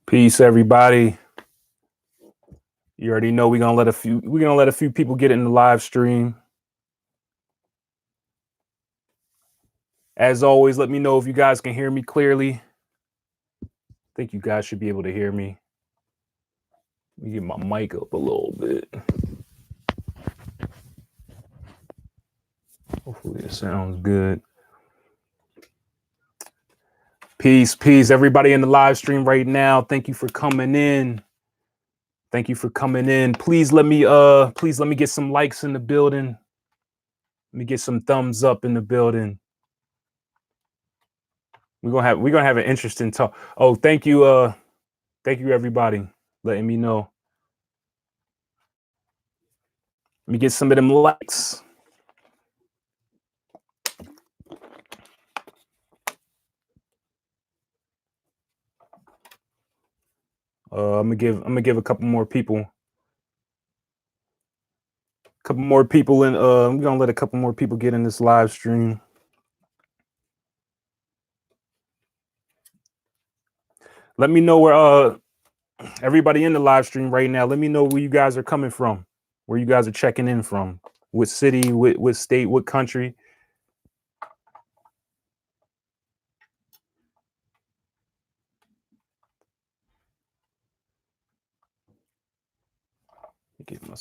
Peace, everybody. You already know we're gonna let a few people get in the live stream. As always, let me know if you guys can hear me clearly. I think you guys should be able to hear me. Let me get my mic up a little bit. Hopefully it sounds good. Peace, everybody in the live stream right now. Thank you for coming in. Thank you for coming in. Please let me get some likes in the building. Let me get some thumbs up in the building. We're gonna have an interesting talk. Oh, thank you everybody letting me know. Let me get some of them likes. I'm gonna give a couple more people in. I'm gonna let a couple more people get in this live stream. Let me know where everybody in the live stream right now. Let me know where you guys are coming from, where you guys are checking in from, what city, what state, what country. Get my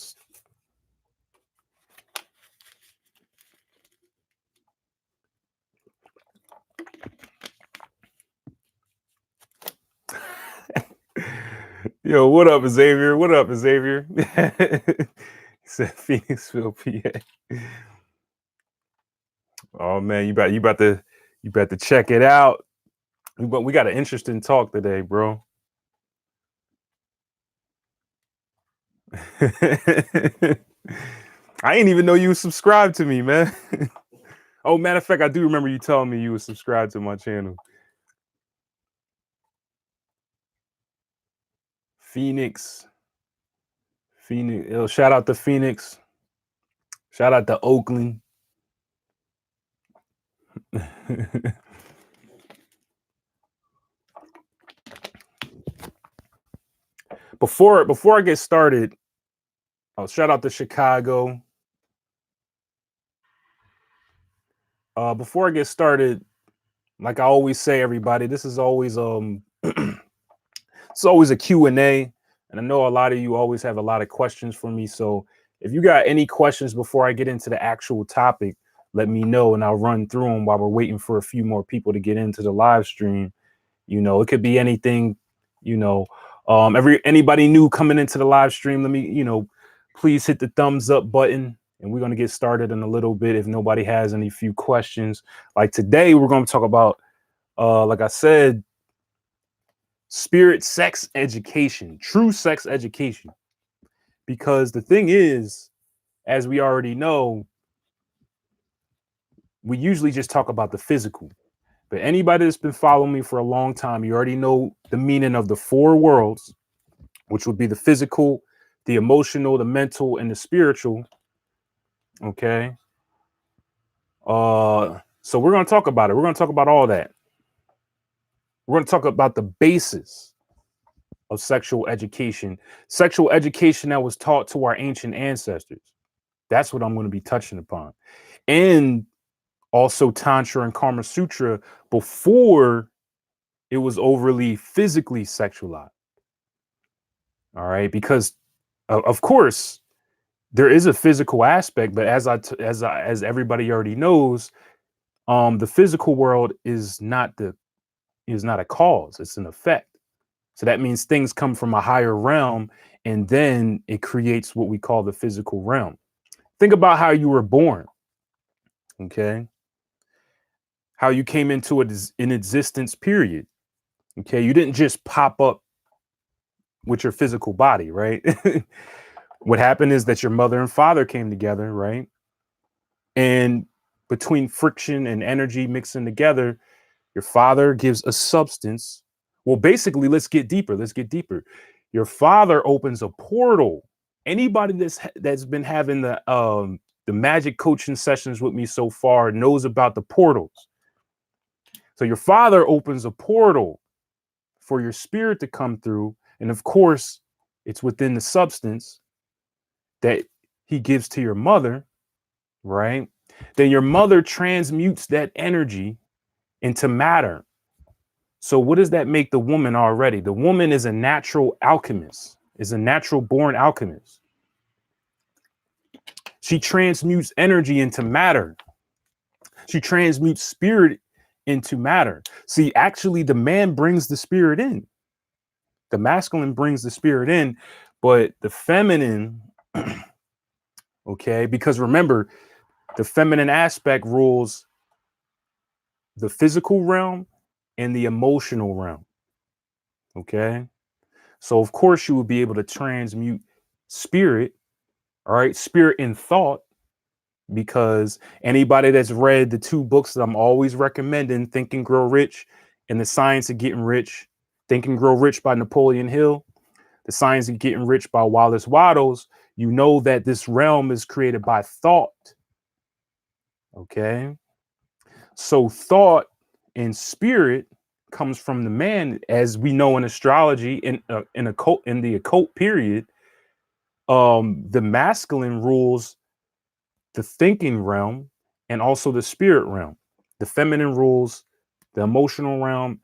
Yo, what up, Xavier? What up, Xavier? He said Phoenixville, PA. Oh man, you about to check it out. But we got an interesting talk today, bro. I ain't even know you was subscribed to me, man. Oh, matter of fact, I do remember you telling me you were subscribed to my channel. Phoenix. Yo, shout out to Phoenix. Shout out to Oakland. Before I get started, shout out to Chicago. Before I get started, like I always say, everybody, this is always it's always a Q&A, and I know a lot of you always have a lot of questions for me. So if you got any questions before I get into the actual topic, let me know and I'll run through them while we're waiting for a few more people to get into the live stream. You know, it could be anything, you know. Anybody new coming into the live stream, let me, please hit the thumbs up button, and we're going to get started in a little bit if nobody has any few questions. Like today, we're going to talk about, like I said, spirit sex education, true sex education. Because the thing is, as we already know, we usually just talk about the physical. But anybody that's been following me for a long time, you already know the meaning of the four worlds, which would be the physical, the emotional, the mental, and the spiritual. Okay. So we're going to talk about it. We're going to talk about all that. We're going to talk about the basis of sexual education that was taught to our ancient ancestors. That's what I'm going to be touching upon. And also Tantra and Kama Sutra before it was overly physically sexualized. All right, because of course there is a physical aspect, but as everybody already knows, the physical world is not a cause, it's an effect. So that means things come from a higher realm, and then it creates what we call the physical realm. Think about how you were born. Okay. How you came into an existence period. Okay. You didn't just pop up with your physical body, right? What happened is that your mother and father came together, right? And between friction and energy mixing together, your father gives a substance. Well, basically, let's get deeper. Your father opens a portal. Anybody that's been having the magic coaching sessions with me so far knows about the portals. So your father opens a portal for your spirit to come through, and of course, it's within the substance that he gives to your mother, right? Then your mother transmutes that energy into matter. So what does that make the woman already? The woman is a natural alchemist, is a natural born alchemist. She transmutes energy into matter. She transmutes spirit into matter. See, actually, the man brings the spirit in. The masculine brings the spirit in, but the feminine, okay, because remember, the feminine aspect rules the physical realm and the emotional realm. Okay. So, of course, you will be able to transmute spirit, all right, spirit and thought, because anybody that's read the two books that I'm always recommending, Think and Grow Rich and The Science of Getting Rich, Think and Grow Rich by Napoleon Hill, The Science of Getting Rich by Wallace Wattles, you know that this realm is created by thought. Okay. So thought and spirit comes from the man, as we know in astrology, in the occult period. The masculine rules the thinking realm and also the spirit realm. The feminine rules the emotional realm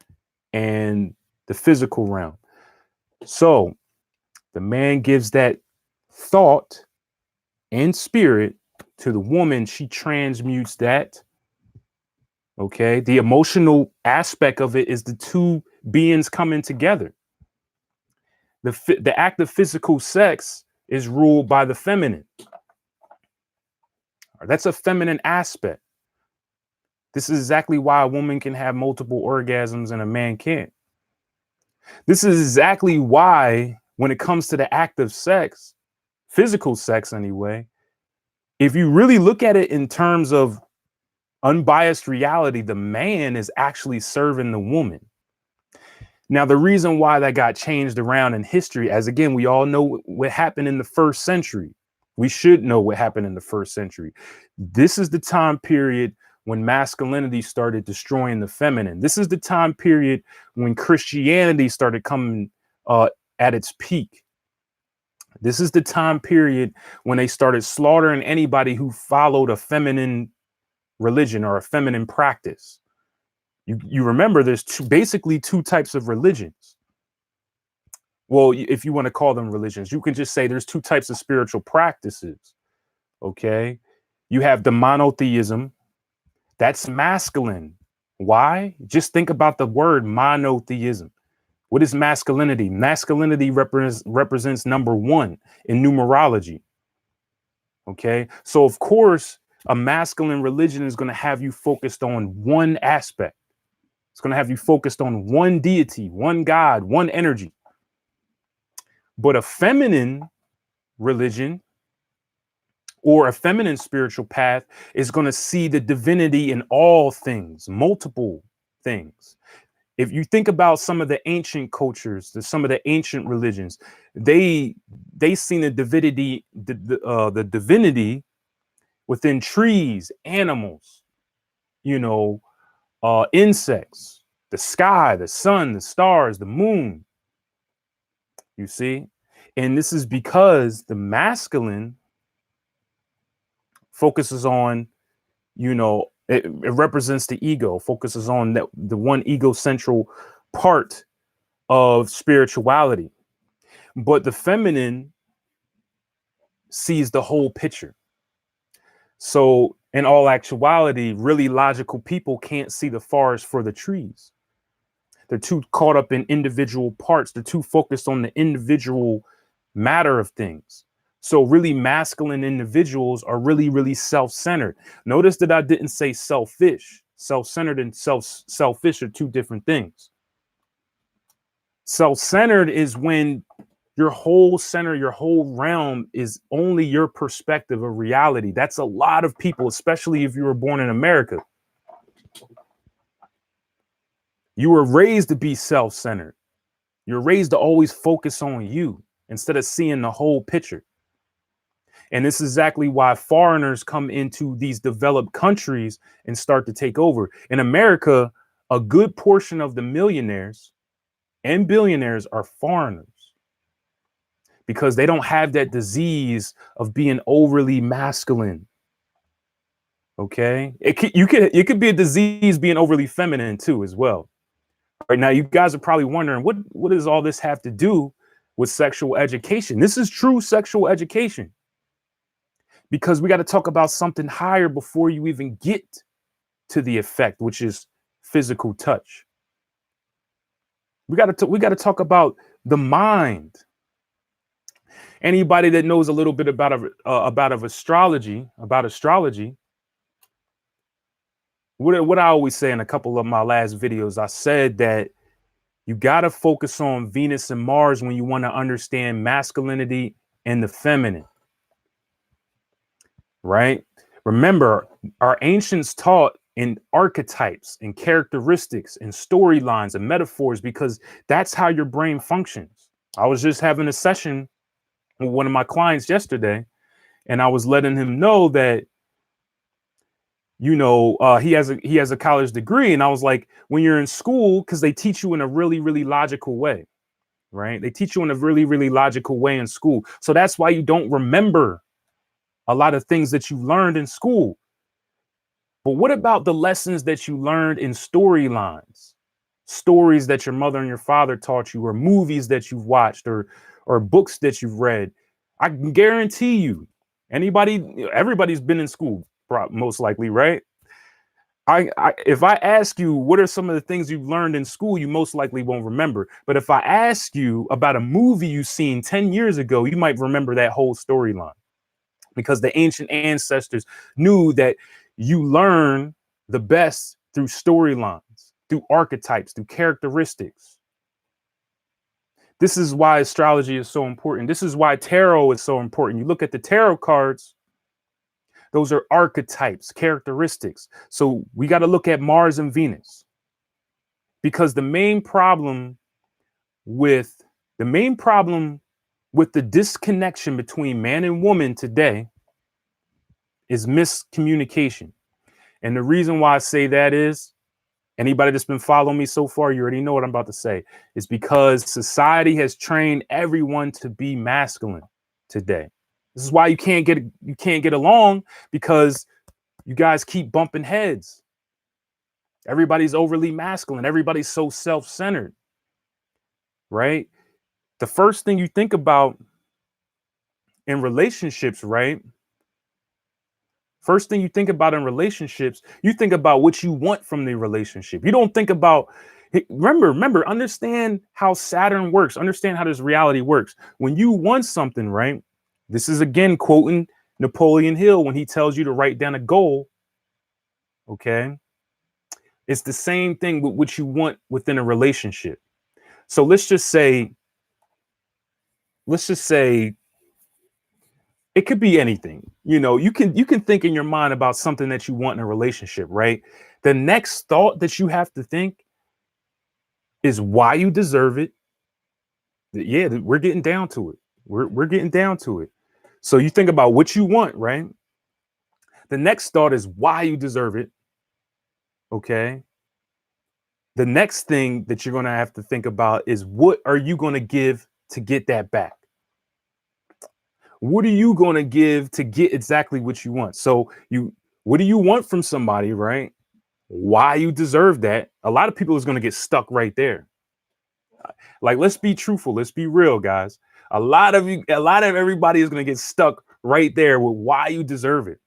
and the physical realm. So the man gives that thought and spirit to the woman. She transmutes that. Okay. The emotional aspect of it is the two beings coming together. The act of physical sex is ruled by the feminine. That's a feminine aspect. This is exactly why a woman can have multiple orgasms and a man can't. This is exactly why, when it comes to the act of sex, physical sex anyway, if you really look at it in terms of unbiased reality, the man is actually serving the woman. Now, the reason why that got changed around in history, as again, we all know what happened in the first century. We should know what happened in the first century. This is the time period when masculinity started destroying the feminine. This is the time period when Christianity started coming at its peak. This is the time period when they started slaughtering anybody who followed a feminine religion or a feminine practice. You remember there's basically two types of religions. Well, if you want to call them religions, you can just say there's two types of spiritual practices. Okay. You have the monotheism. That's masculine. Why? Just think about the word monotheism. What is masculinity? Masculinity represents number one in numerology. Okay. So, of course, a masculine religion is going to have you focused on one aspect. It's going to have you focused on one deity, one God, one energy. But a feminine religion or a feminine spiritual path is going to see the divinity in all things, multiple things. If you think about some of the ancient cultures, some of the ancient religions, they seen the divinity, the divinity within trees, animals, insects, the sky, the sun, the stars, the moon. You see, and this is because the masculine focuses on, it represents the ego, focuses on the one ego central part of spirituality. But the feminine sees the whole picture. So in all actuality, really logical people can't see the forest for the trees. They're too caught up in individual parts. They're too focused on the individual matter of things. So really masculine individuals are really, really self-centered. Notice that I didn't say selfish. Self-centered and selfish are two different things. Self-centered is when your whole center, your whole realm is only your perspective of reality. That's a lot of people, especially if you were born in America. You were raised to be self-centered. You're raised to always focus on you instead of seeing the whole picture. And this is exactly why foreigners come into these developed countries and start to take over. In America, a good portion of the millionaires and billionaires are foreigners because they don't have that disease of being overly masculine. Okay, it could be a disease being overly feminine too as well. Right now, you guys are probably wondering what does all this have to do with sexual education? This is true sexual education because we got to talk about something higher before you even get to the effect, which is physical touch. We got to talk about the mind. Anybody that knows a little bit about astrology, what I always say in a couple of my last videos, I said that you got to focus on Venus and Mars when you want to understand masculinity and the feminine, right? Remember, our ancients taught in archetypes and characteristics and storylines and metaphors because that's how your brain functions. I was just having a session with one of my clients yesterday, and I was letting him know that he has a college degree, and I was like, when you're in school, because they teach you in a really, really logical way, right? They teach you in a really, really logical way in school. So that's why you don't remember a lot of things that you learned in school. But what about the lessons that you learned in storylines, stories that your mother and your father taught you, or movies that you've watched, or books that you've read? I can guarantee you, everybody's been in school, most likely, right? If I ask you what are some of the things you've learned in school, you most likely won't remember. But if I ask you about a movie you've seen 10 years ago, you might remember that whole storyline because the ancient ancestors knew that you learn the best through storylines, through archetypes, through characteristics. This is why astrology is so important. This is why tarot is so important. You look at the tarot cards, those are archetypes, characteristics. So we got to look at Mars and Venus because the main problem with the disconnection between man and woman today is miscommunication. And the reason why I say that is, anybody that's been following me so far, you already know what I'm about to say. It's because society has trained everyone to be masculine today. This is why you can't get along, because you guys keep bumping heads. Everybody's overly masculine. Everybody's so self-centered, right? The first thing you think about in relationships, right? First thing you think about in relationships, you think about what you want from the relationship. You don't think about, remember, understand how Saturn works. Understand how this reality works. When you want something, right? This is again quoting Napoleon Hill when he tells you to write down a goal. Okay. It's the same thing with what you want within a relationship. So let's just say it could be anything. You can think in your mind about something that you want in a relationship, right? The next thought that you have to think is why you deserve it. Yeah, we're getting down to it. We're getting down to it. So you think about what you want, right? The next thought is why you deserve it. Okay. The next thing that you're going to have to think about is what are you going to give to get that back? What are you going to give to get exactly what you want? So what do you want from somebody, right? Why you deserve that? A lot of people is going to get stuck right there. Like, let's be truthful. Let's be real, guys. A lot of everybody is going to get stuck right there with why you deserve it.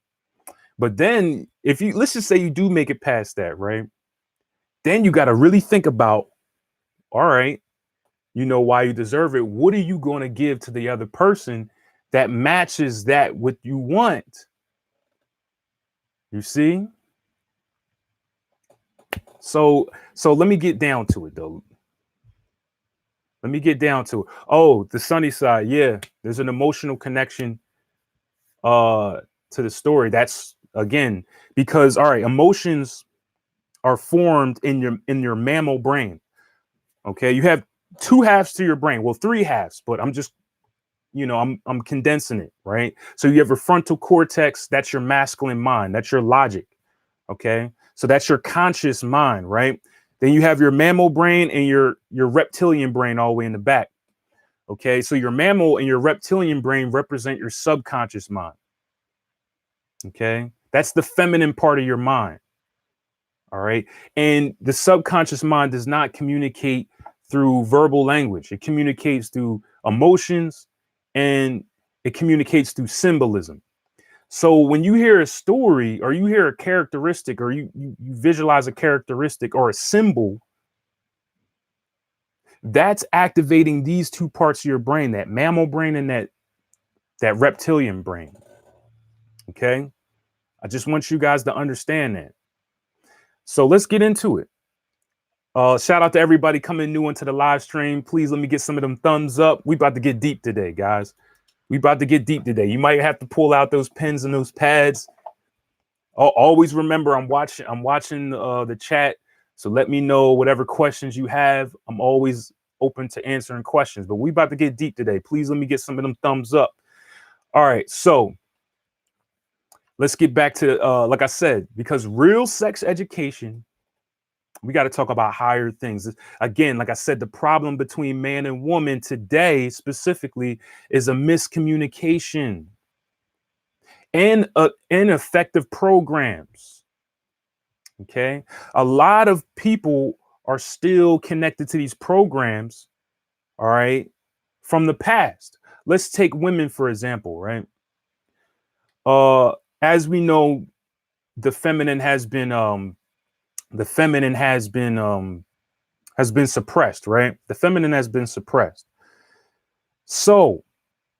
But then let's just say you do make it past that, right? Then you got to really think about, all right, why you deserve it. What are you going to give to the other person that matches that what you want? You see? So let me get down to it, though. Let me get down to it. Oh, the sunny side. Yeah, there's an emotional connection to the story. That's, again, because, all right, emotions are formed in your mammal brain. Okay, you have two halves to your brain. Well, three halves, but I'm just, I'm condensing it, right? So you have your frontal cortex. That's your masculine mind. That's your logic. Okay, so that's your conscious mind, right? Then you have your mammal brain and your reptilian brain all the way in the back. Okay, so your mammal and your reptilian brain represent your subconscious mind. Okay, that's the feminine part of your mind. All right, and the subconscious mind does not communicate through verbal language. It communicates through emotions, and it communicates through symbolism. So when you hear a story or you hear a characteristic or you visualize a characteristic or a symbol, that's activating these two parts of your brain, that mammal brain and that reptilian brain. Okay? I just want you guys to understand that. So let's get into it. Shout out to everybody coming new into the live stream. Please let me get some of them thumbs up. We about to get deep today, guys. We about to get deep today. You might have to pull out those pens and those pads. Always remember, I'm watching the chat. So let me know whatever questions you have. I'm always open to answering questions. But we about to get deep today. Please let me get some of them thumbs up. All right, so let's get back to like I said, because real sex education, we got to talk about higher things. Again, like I said, the problem between man and woman today specifically is a miscommunication and ineffective programs. Okay, a lot of people are still connected to these programs, all right, from the past. Let's take women for example, right? As we know, the feminine has been suppressed, right? The feminine has been suppressed. So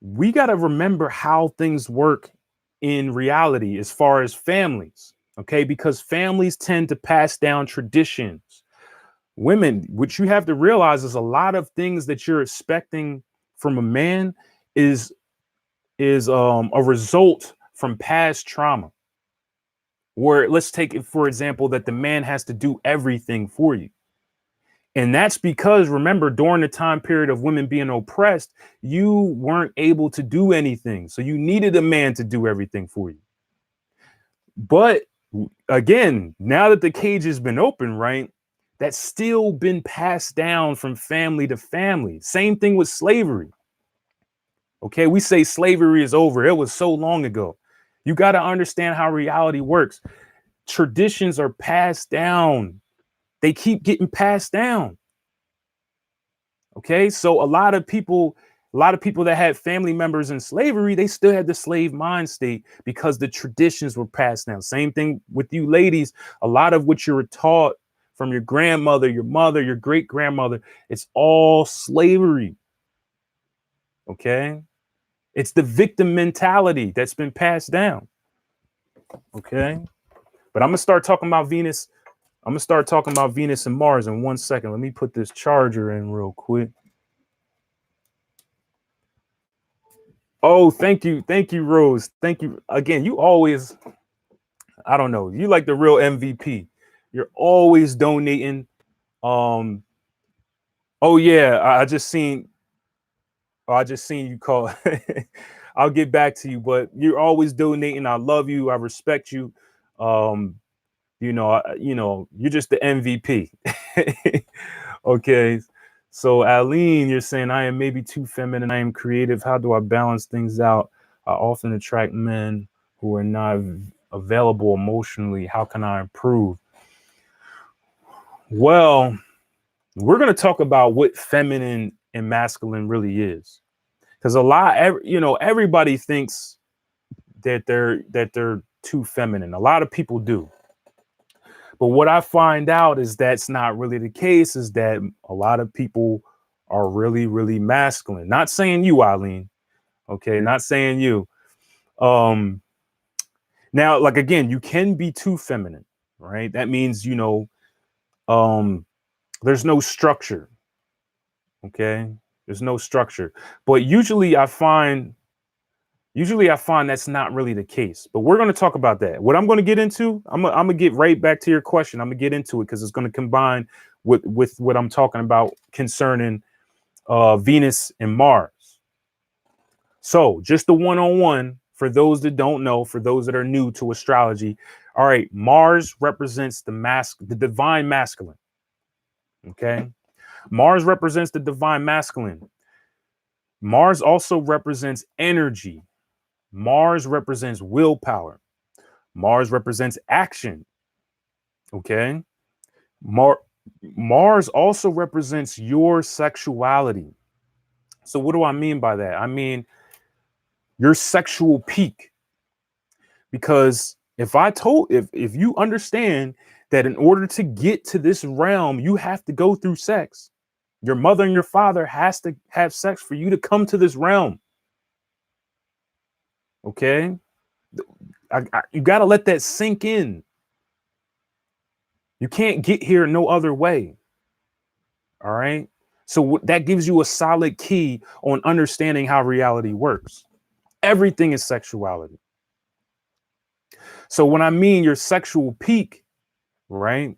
we got to remember how things work in reality as far as families, okay? Because families tend to pass down traditions. Women, what you have to realize is a lot of things that you're expecting from a man is a result from past trauma. Where let's take it for example that the man has to do everything for you. And that's because remember, during the time period of women being oppressed, you weren't able to do anything. So you needed a man to do everything for you. But again, now that the cage has been open, right? That's still been passed down from family to family. Same thing with slavery. Okay, we say slavery is over. It was so long ago. You got to understand how reality works. Traditions are passed down. They keep getting passed down. Okay, so a lot of people that had family members in slavery, they still had the slave mind state because the traditions were passed down. Same thing with you ladies. A lot of what you were taught from your grandmother, your mother, your great grandmother, it's all slavery. Okay, it's the victim mentality that's been passed down. Okay, but I'm gonna start talking about Venus. I'm gonna start talking about Venus and Mars in 1 second. Let me put this charger in real quick. Oh, thank you, Rose. Thank you again. You always, I don't know, you like the real MVP. You're always donating. Oh yeah, I just seen you call. I'll get back to you, but you're always donating. I love you. I respect you. You're just the MVP. Okay. So Aline, you're saying I am maybe too feminine. I am creative. How do I balance things out? I often attract men who are not available emotionally. How can I improve? Well, we're going to talk about what feminine and masculine really is. Because everybody thinks that they're too feminine. A lot of people do. But what I find out is that's not really the case, is that a lot of people are really, really masculine. Not saying you, Eileen. Okay, not saying you. Now, like again, you can be too feminine, right? That means, there's no structure. Okay, there's no structure. But usually I find that's not really the case, but we're going to talk about that. What I'm going to get into, I'm going to get right back to your question. I'm going to get into it because it's going to combine with what I'm talking about concerning Venus and Mars. So just the one-on-one for those that don't know, for those that are new to astrology. All right, Mars represents the divine masculine. Okay. Mars represents the divine masculine. Mars also represents energy. Mars represents willpower. Mars represents action. Okay. Mar- Mars also represents your sexuality. So, what do I mean by that? I mean your sexual peak. Because if you understand that in order to get to this realm, you have to go through sex. Your mother and your father has to have sex for you to come to this realm. Okay. You got to let that sink in. You can't get here no other way. All right. So that gives you a solid key on understanding how reality works. Everything is sexuality. So when I mean your sexual peak, right?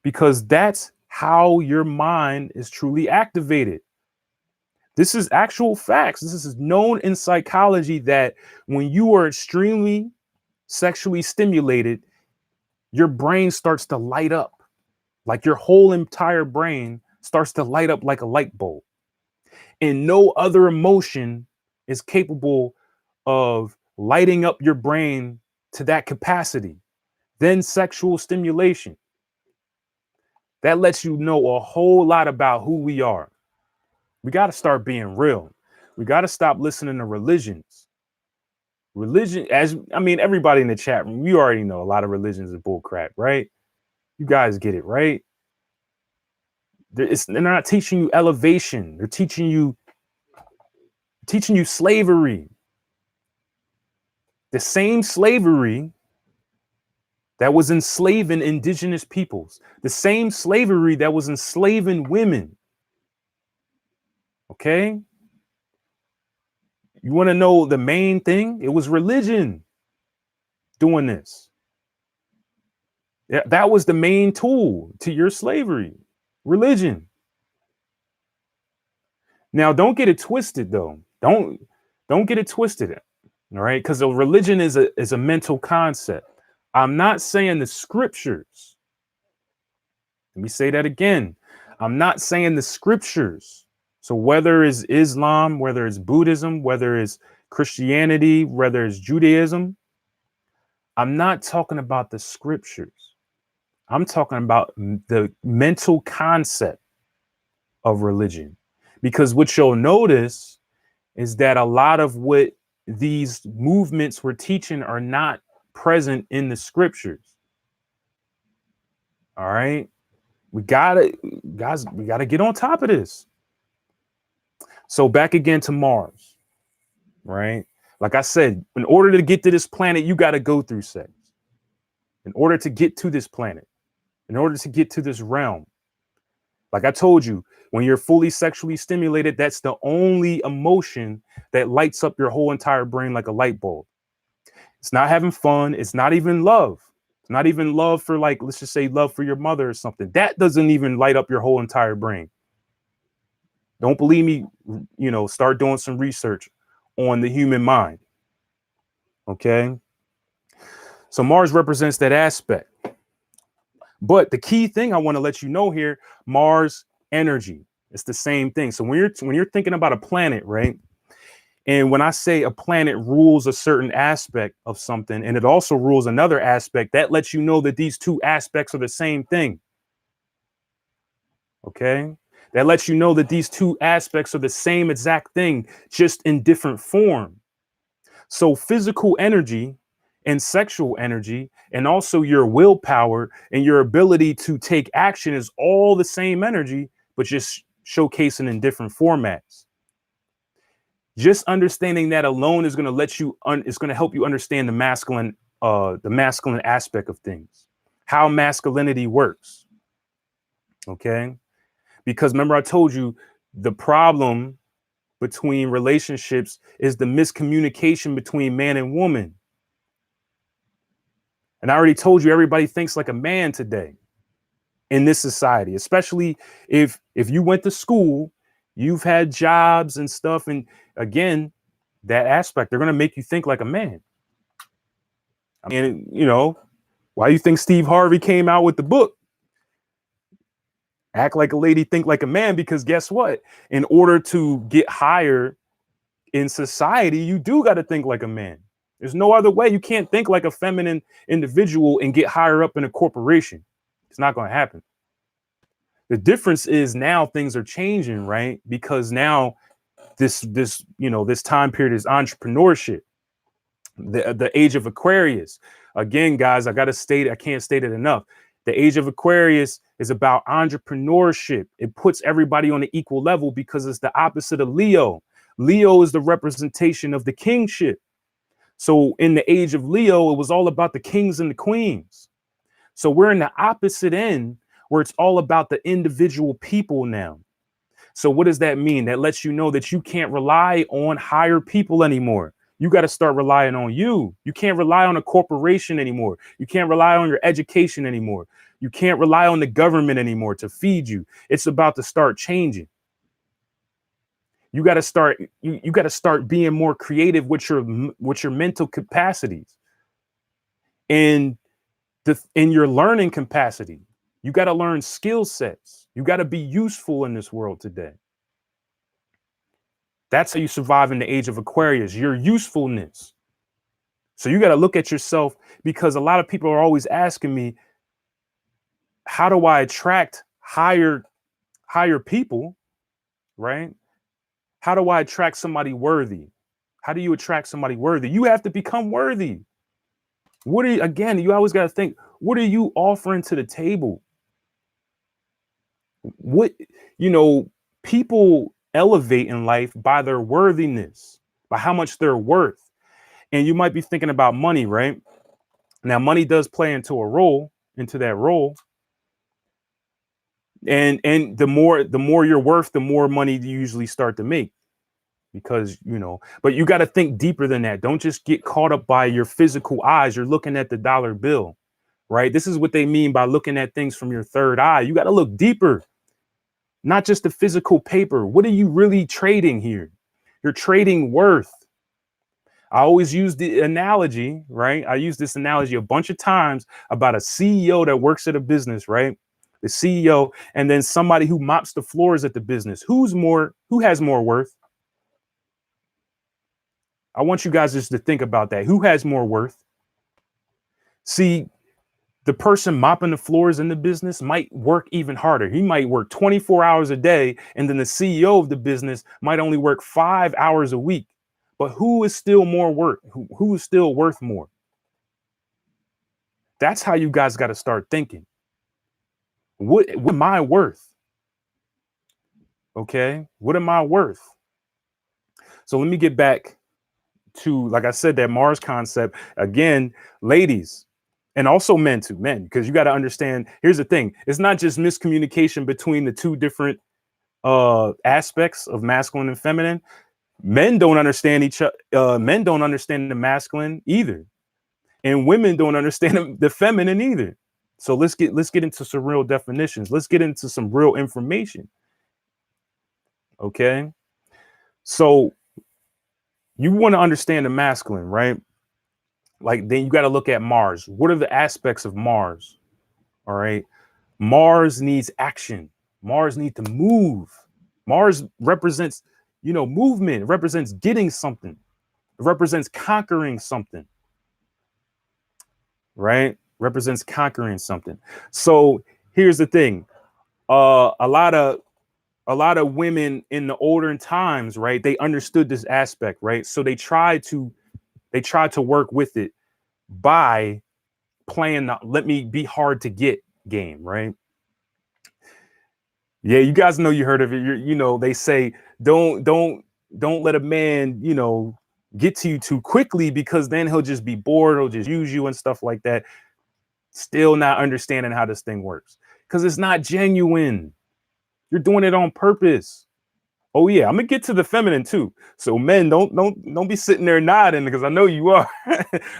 Because that's how your mind is truly activated. This is actual facts. This is known in psychology that when you are extremely sexually stimulated, your brain starts to light up. Like your whole entire brain starts to light up like a light bulb. And no other emotion is capable of lighting up your brain to that capacity than sexual stimulation. That lets you know a whole lot about who we are. We got to start being real. We got to stop listening to religions. Religion, as I mean, everybody in the chat room, you already know a lot of religions are bull crap, right? You guys get it, right? They're not teaching you elevation. They're teaching you slavery. The same slavery that was enslaving indigenous peoples, the same slavery that was enslaving women. Okay? You want to know the main thing? It was religion doing this. Yeah, that was the main tool to your slavery, religion. Now, don't get it twisted, though. Don't get it twisted. All right, because a religion is a mental concept. I'm not saying the scriptures. Let me say that again. I'm not saying the scriptures. So whether it's Islam, whether it's Buddhism, whether it's Christianity, whether it's Judaism, I'm not talking about the scriptures. I'm talking about the mental concept of religion. Because what you'll notice is that a lot of what these movements were teaching are not present in the scriptures. All right. We gotta get on top of this. So back again to Mars, right? Like I said, in order to get to this planet, you got to go through sex. In order to get to this planet, in order to get to this realm. Like I told you, when you're fully sexually stimulated, that's the only emotion that lights up your whole entire brain like a light bulb. It's not having fun. It's not even love. It's not even love for, like, let's just say love for your mother or something. That doesn't even light up your whole entire brain. Don't believe me, start doing some research on the human mind. Okay. So Mars represents that aspect. But the key thing I want to let you know here, Mars energy, it's the same thing. So when you're thinking about a planet, right? And when I say a planet rules a certain aspect of something, and it also rules another aspect, that lets you know that these two aspects are the same thing. Okay? That lets you know that these two aspects are the same exact thing, just in different form. So physical energy and sexual energy, and also your willpower and your ability to take action is all the same energy, but just showcasing in different formats. Just understanding that alone is going to it's going to help you understand the masculine aspect of things, how masculinity works. Okay. Because remember, I told you the problem between relationships is the miscommunication between man and woman. And I already told you, everybody thinks like a man today in this society, especially if you went to school, you've had jobs and stuff. And again, that aspect, they're going to make you think like a man. I mean, why do you think Steve Harvey came out with the book? Act like a lady, think like a man, because guess what? In order to get higher in society, you do got to think like a man. There's no other way. You can't think like a feminine individual and get higher up in a corporation. It's not going to happen. The difference is now things are changing, right? Because now this time period is entrepreneurship, the age of Aquarius. Again, guys, I can't state it enough. The age of Aquarius is about entrepreneurship. It puts everybody on an equal level because it's the opposite of Leo. Leo is the representation of the kingship. So in the age of Leo, it was all about the kings and the queens. So we're in the opposite end where it's all about the individual people now. So what does that mean? That lets you know that you can't rely on higher people anymore. You got to start relying on you. You can't rely on a corporation anymore. You can't rely on your education anymore. You can't rely on the government anymore to feed you. It's about to start changing. You got to start. You got to start being more creative with your mental capacities, and in your learning capacity. You got to learn skill sets. You got to be useful in this world today. That's how you survive in the age of Aquarius, your usefulness. So you got to look at yourself, because a lot of people are always asking me, how do I attract higher people, right? How do I attract somebody worthy? How do you attract somebody worthy? You have to become worthy. You always got to think, what are you offering to the table? People elevate in life by their worthiness, by how much they're worth. And you might be thinking about money, right? Now, money does play into that role. And the more you're worth, the more money you usually start to make. Because, but you got to think deeper than that. Don't just get caught up by your physical eyes. You're looking at the dollar bill, right? This is what they mean by looking at things from your third eye. You got to look deeper, not just the physical paper. What are you really trading here? You're trading worth. I always use the analogy, right? I use this analogy a bunch of times about a CEO that works at a business, right? The CEO, and then somebody who mops the floors at the business. Who has more worth? I want you guys just to think about that. Who has more worth? See, the person mopping the floors in the business might work even harder. He might work 24 hours a day, and then the CEO of the business might only work 5 hours a week. But who is still more worth? Who is still worth more? That's how you guys got to start thinking. What am I worth? Okay, what am I worth? So let me get back to, like I said, that Mars concept again, ladies, and also men too, because you got to understand. Here's the thing: it's not just miscommunication between the two different aspects of masculine and feminine. Men don't understand each other. Men don't understand the masculine either, and women don't understand the feminine either. So let's get into some real definitions. Let's get into some real information. Okay, so you want to understand the masculine, right? Like, then you got to look at Mars. What are the aspects of Mars? All right. Mars needs action. Mars needs to move. Mars represents, movement. It represents getting something. It represents conquering something. Right? Represents conquering something. So here's the thing. A lot of women in the older times, right? They understood this aspect, right? So they tried to work with it by playing the let me be hard to get game, right? Yeah, you guys know, you heard of it. They say don't let a man, get to you too quickly, because then he'll just be bored, he'll just use you and stuff like that. Still not understanding how this thing works, because it's not genuine. You're doing it on purpose. Oh yeah, I'm gonna get to the feminine too. So men, don't be sitting there nodding, because I know you are.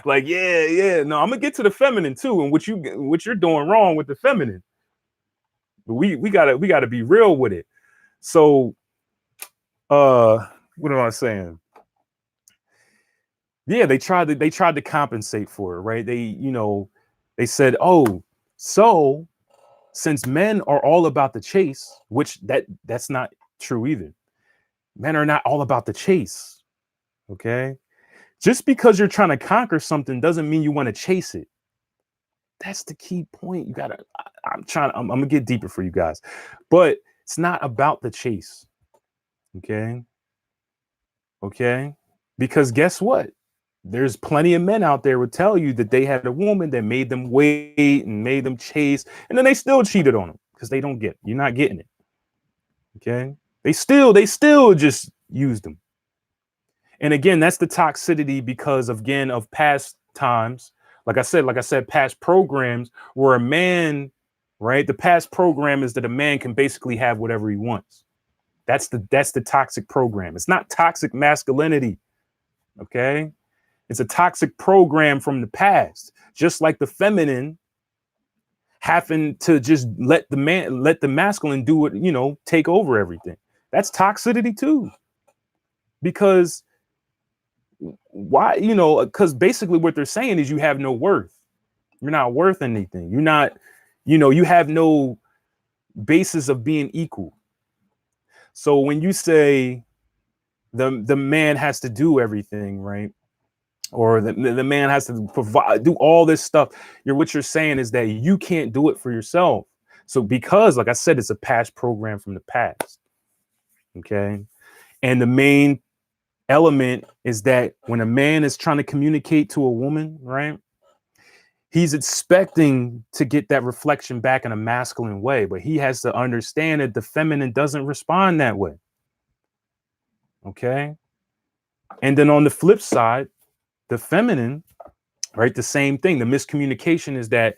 Like, yeah. No, I'm gonna get to the feminine too, and what you're doing wrong with the feminine. But we gotta be real with it. So, what am I saying? Yeah, they tried to compensate for it, right? They said, oh, so since men are all about the chase, which that's not true either. Men are not all about the chase. Okay. Just because you're trying to conquer something doesn't mean you want to chase it. That's the key point. You gotta, I'm gonna get deeper for you guys, but it's not about the chase. Okay. Okay. Because guess what? There's plenty of men out there would tell you that they had a woman that made them wait and made them chase, and then they still cheated on them because they don't get it. You're not getting it. Okay. They still just used them. And again, that's the toxicity because of past times. Like I said, past programs where a man, right? The past program is that a man can basically have whatever he wants. That's the toxic program. It's not toxic masculinity. Okay. It's a toxic program from the past, just like the feminine having to just let the masculine do it, take over everything. That's toxicity too. Because why, because basically what they're saying is you have no worth. You're not worth anything. You're not, you have no basis of being equal. So when you say the man has to do everything, right? Or the man has to provide, do all this stuff. What you're saying is that you can't do it for yourself. So because, like I said, it's a past program from the past. Okay. And the main element is that when a man is trying to communicate to a woman, right, he's expecting to get that reflection back in a masculine way, but he has to understand that the feminine doesn't respond that way. Okay. And then on the flip side, the feminine, right, the same thing. The miscommunication is that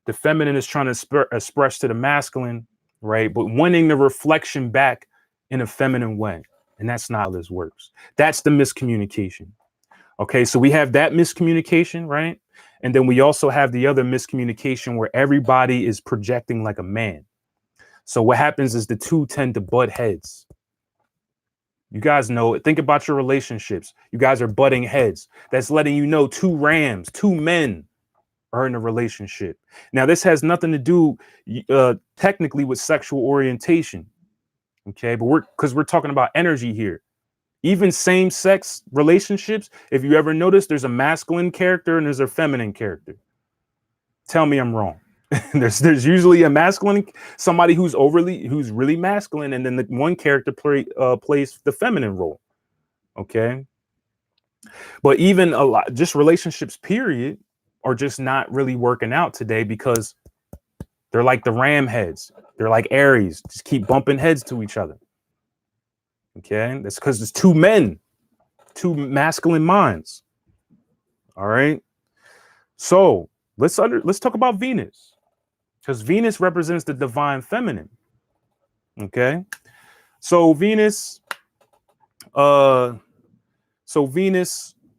the feminine is trying to express to the masculine, right, but wanting the reflection back in a feminine way. And that's not how this works. That's the miscommunication. Okay, so we have that miscommunication, right? And then we also have the other miscommunication where everybody is projecting like a man. So what happens is the two tend to butt heads. You guys know it. Think about your relationships. You guys are butting heads. That's letting you know two men are in a relationship. Now, this has nothing to do technically with sexual orientation. Okay, but we're talking about energy here. Even same-sex relationships, if you ever notice, there's a masculine character and there's a feminine character. Tell me I'm wrong. there's usually a masculine, somebody who's really masculine, and then the one character plays the feminine role. Okay. But even a lot, just relationships, period, are just not really working out today because they're like the ram heads. They're like Aries, just keep bumping heads to each other. Okay. That's because it's two men, two masculine minds. All right. So let's talk about Venus. Because Venus represents the divine feminine. Okay. So Venus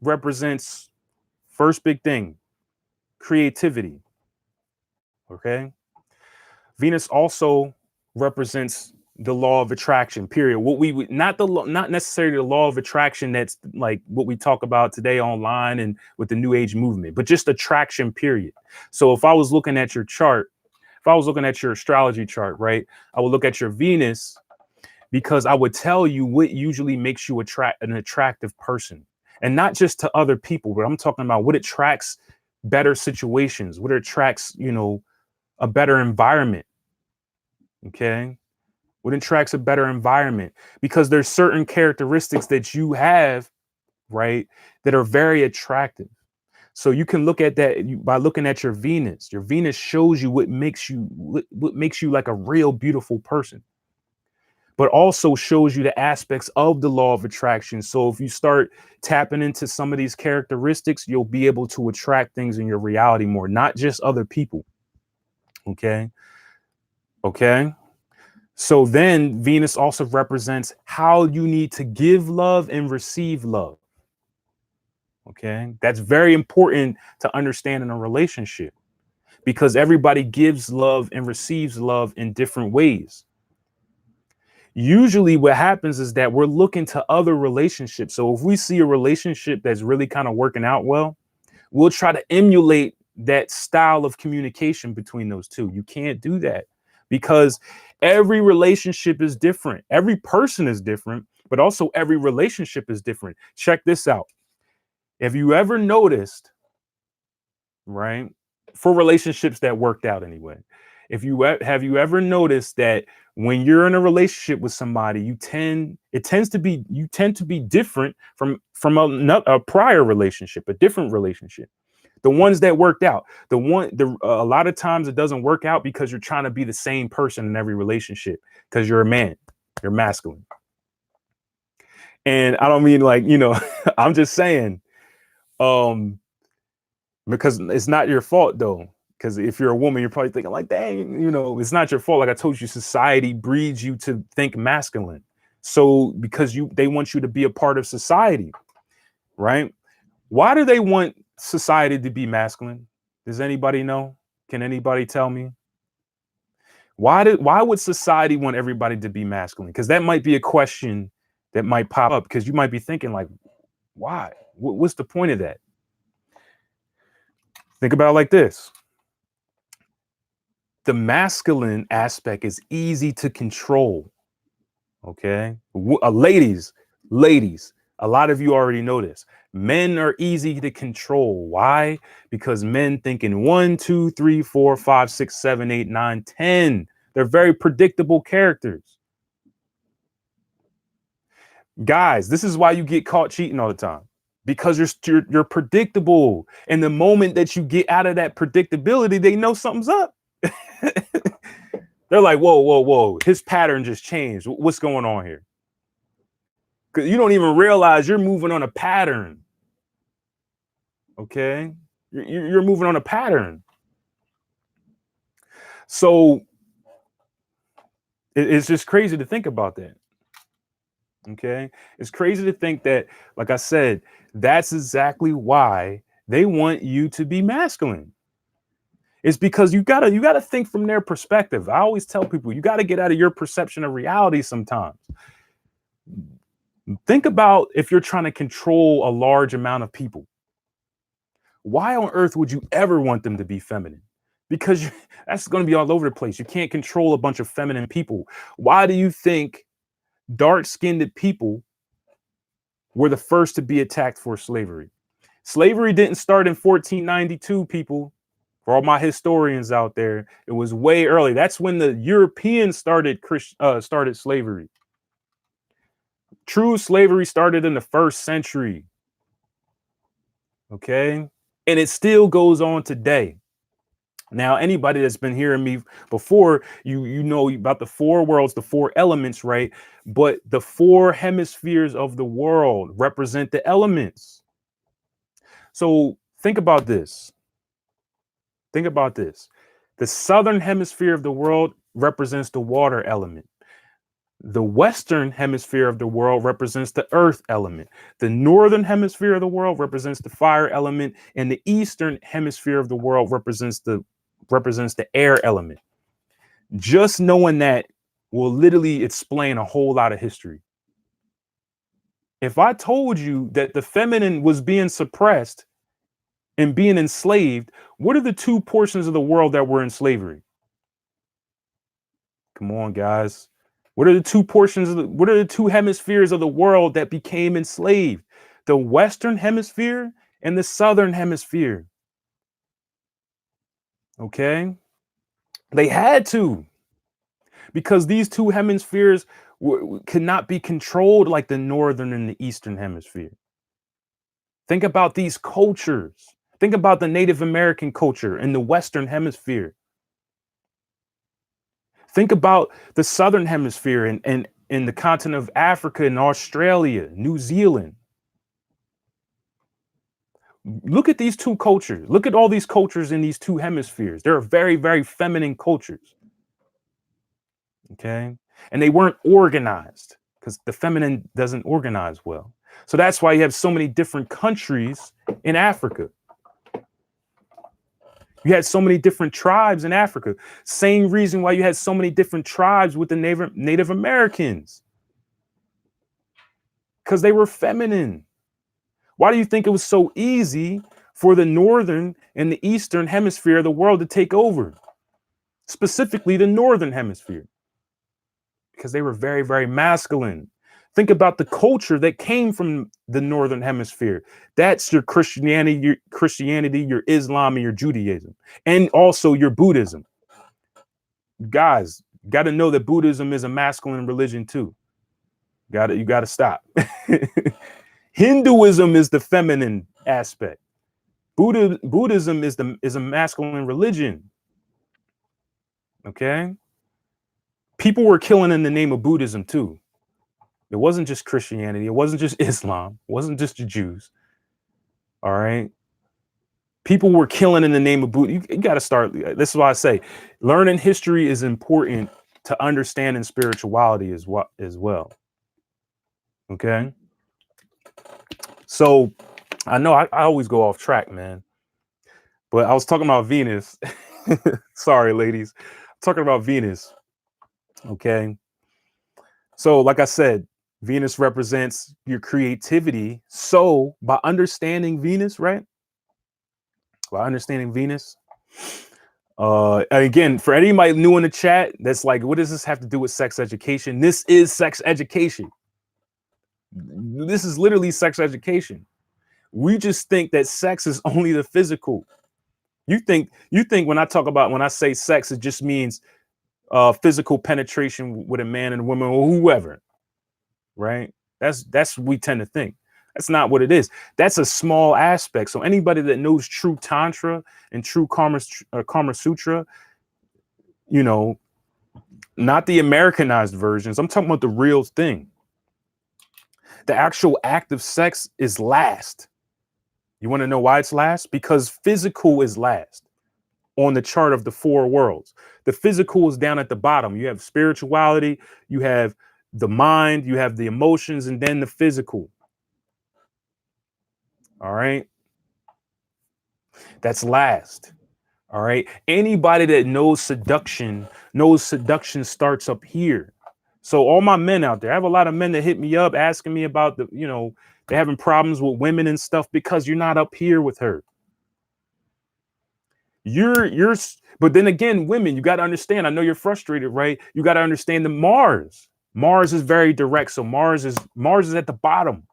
represents, first big thing, creativity. Okay. Venus also represents the law of attraction, period. What we would not necessarily the law of attraction that's like what we talk about today online and with the new age movement, but just attraction, period. So if I was looking at your chart, if I was looking at your astrology chart, right, I would look at your Venus because I would tell you what usually makes you an attractive person, and not just to other people, but I'm talking about what attracts better situations, what attracts, a better environment. Okay. What attracts a better environment, because there's certain characteristics that you have, right, that are very attractive. So you can look at that by looking at your Venus. Your Venus shows you what makes you like a real beautiful person, but also shows you the aspects of the law of attraction. So if you start tapping into some of these characteristics, you'll be able to attract things in your reality more, not just other people. Okay. Okay. So then Venus also represents how you need to give love and receive love. Okay. That's very important to understand in a relationship, because everybody gives love and receives love in different ways. Usually what happens is that we're looking to other relationships. So if we see a relationship that's really kind of working out well, we'll try to emulate that style of communication between those two. You can't do that because every relationship is different. Every person is different, but also every relationship is different. Check this out. Have you ever noticed, right? For relationships that worked out anyway. Have you ever noticed that when you're in a relationship with somebody, you tend to be different from a prior relationship, a different relationship. The ones that worked out, a lot of times it doesn't work out because you're trying to be the same person in every relationship because you're a man, you're masculine. And I don't mean like, I'm just saying, because it's not your fault though. Because if you're a woman, you're probably thinking like, dang, it's not your fault. Like I told you, society breeds you to think masculine. So because they want you to be a part of society, right? Why do they want society to be masculine? Does anybody know? Can anybody tell me? Why would society want everybody to be masculine? Because that might be a question that might pop up because you might be thinking like, why? What's the point of that? Think about it like this. The masculine aspect is easy to control. Okay. Ladies, a lot of you already know this. Men are easy to control. Why? Because men think in 1, 2, 3, 4, 5, 6, 7, 8, 9, 10. They're very predictable characters. Guys, this is why you get caught cheating all the time. Because you're predictable. And the moment that you get out of that predictability, they know something's up. They're like, whoa. His pattern just changed. What's going on here? Because you don't even realize you're moving on a pattern. Okay? You're moving on a pattern. So it's just crazy to think about that. Okay? It's crazy to think that, like I said, that's exactly why they want you to be masculine. It's because you gotta think from their perspective. I always tell people you gotta get out of your perception of reality sometimes. Think about if you're trying to control a large amount of people. Why on earth would you ever want them to be feminine? Because that's going to be all over the place. You can't control a bunch of feminine people. Why do you think dark-skinned people were the first to be attacked for slavery? Slavery didn't start in 1492, people. For all my historians out there, it was way early. That's when the Europeans started slavery. True slavery started in the 1st century. Okay? And it still goes on today. Now, anybody that's been hearing me before, you know about the 4 worlds, the 4 elements, right? But the 4 hemispheres of the world represent the elements. So think about this. Think about this. The southern hemisphere of the world represents the water element. The western hemisphere of the world represents the earth element. The northern hemisphere of the world represents the fire element, and the eastern hemisphere of the world represents the air element. Just knowing that will literally explain a whole lot of history. If I told you that the feminine was being suppressed and being enslaved, what are the 2 portions of the world that were in slavery? Come on, guys. What are the 2 hemispheres of the world that became enslaved? The Western hemisphere and the Southern hemisphere. Okay? They had to, because these 2 hemispheres could not be controlled like the Northern and the Eastern hemisphere. Think about these cultures. Think about the Native American culture in the Western hemisphere. Think about the Southern hemisphere and in the continent of Africa and Australia, New Zealand. Look at these 2 cultures. Look at all these cultures in these 2 hemispheres. They're very, very feminine cultures. Okay. And they weren't organized because the feminine doesn't organize well. So that's why you have so many different countries in Africa. You had so many different tribes in Africa. Same reason why you had so many different tribes with the Native Americans. Because they were feminine. Why do you think it was so easy for the northern and the eastern hemisphere of the world to take over, specifically the northern hemisphere, because they were very, very masculine. Think about the culture that came from the northern hemisphere. That's your Christianity, your Islam, and your Judaism, and also your Buddhism. Guys, got to know that Buddhism is a masculine religion too. You got to stop. Hinduism is the feminine aspect. Buddhism is a masculine religion. Okay? People were killing in the name of Buddhism too. It wasn't just Christianity. It wasn't just Islam. It wasn't just the Jews. All right? People were killing in the name of Buddha. You got to start. This is why I say learning history is important to understanding spirituality as well. Okay? So I know I always go off track, man. But I was talking about Venus. Sorry, ladies. I'm talking about Venus. Okay. So, like I said, Venus represents your creativity. So, by understanding Venus, right? By understanding Venus, again, for anybody new in the chat, that's like, what does this have to do with sex education? This is sex education. This is literally sex education. We just think that sex is only the physical. You think when I say sex, it just means physical penetration with a man and a woman or whoever, right? That's what we tend to think. That's not what it is. That's a small aspect. So anybody that knows true Tantra and true Kama Sutra, you know, not the Americanized versions. I'm talking about the real thing. The actual act of sex is last. You want to know why it's last? Because physical is last on the chart of the four worlds. The physical is down at the bottom. You have spirituality, you have the mind, you have the emotions, and then the physical. All right. That's last. All right. Anybody that knows seduction starts up here. So all my men out there, I have a lot of men that hit me up asking me about they're having problems with women and stuff because you're not up here with her. But then again, women, you got to understand, I know you're frustrated, right? You got to understand the Mars. Mars is very direct. So Mars is at the bottom.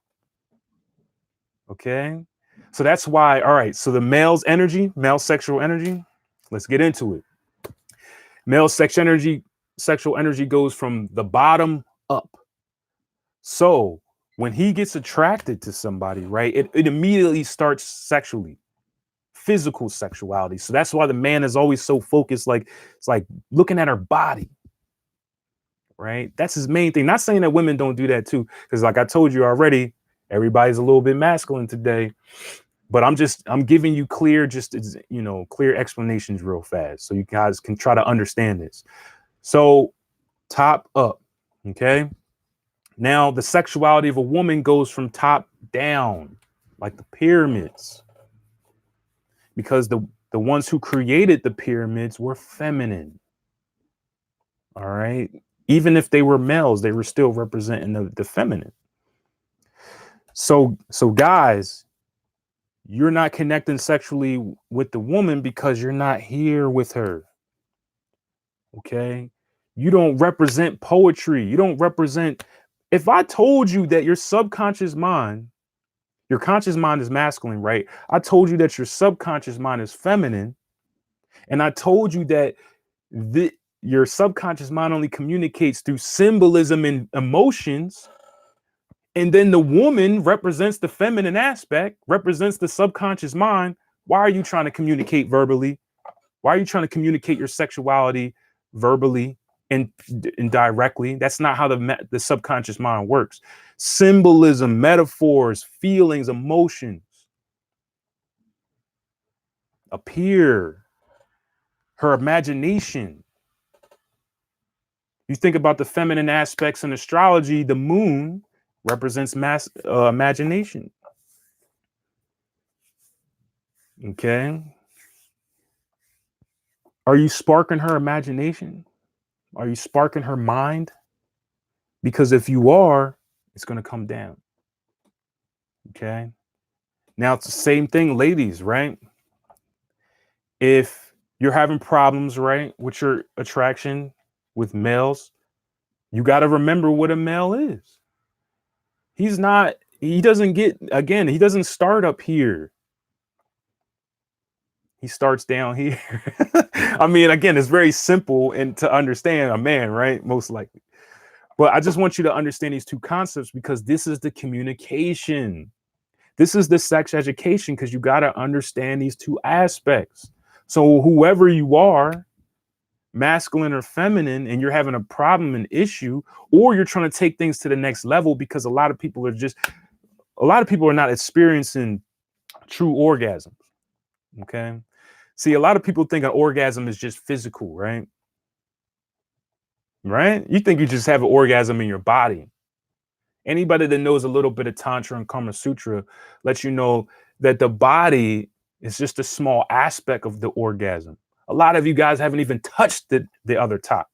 Okay. So that's why, all right. So the male sexual energy, let's get into it. Male sexual energy goes from the bottom up. So when he gets attracted to somebody, right, it immediately starts sexually. Physical sexuality. So that's why the man is always so focused, like it's like looking at her body, right? That's his main thing. Not saying that women don't do that too, because like I told you already, everybody's a little bit masculine today, but I'm giving you clear explanations real fast so you guys can try to understand this. So top up, okay? Now the sexuality of a woman goes from top down, like the pyramids. Because the ones who created the pyramids were feminine. All right. Even if they were males, they were still representing the feminine. So guys, you're not connecting sexually with the woman because you're not here with her. Okay. You don't represent poetry. You don't represent. If I told you that your subconscious mind, your conscious mind is masculine, right? I told you that your subconscious mind is feminine. And I told you that your subconscious mind only communicates through symbolism and emotions. And then the woman represents the feminine aspect, represents the subconscious mind. Why are you trying to communicate verbally? Why are you trying to communicate your sexuality verbally and directly? That's not how the subconscious mind works. Symbolism, metaphors, feelings, emotions appear. Her imagination. You think about the feminine aspects in astrology, the moon represents imagination. Okay. Are you sparking her imagination? Are you sparking her mind? Because if you are, it's going to come down. Okay. Now it's the same thing, ladies, right? If you're having problems, right, with your attraction with males, you got to remember what a male is. He doesn't get, again, he doesn't start up here. He starts down here. I mean, again, it's very simple and to understand a man, right? Most likely. But I just want you to understand these two concepts because this is the communication. This is the sex education because you got to understand these two aspects. So whoever you are, masculine or feminine, and you're having a problem, an issue, or you're trying to take things to the next level because a lot of people are not experiencing true orgasms. Okay. See, a lot of people think an orgasm is just physical, right? Right? You think you just have an orgasm in your body. Anybody that knows a little bit of Tantra and Kama Sutra lets you know that the body is just a small aspect of the orgasm. A lot of you guys haven't even touched the other top.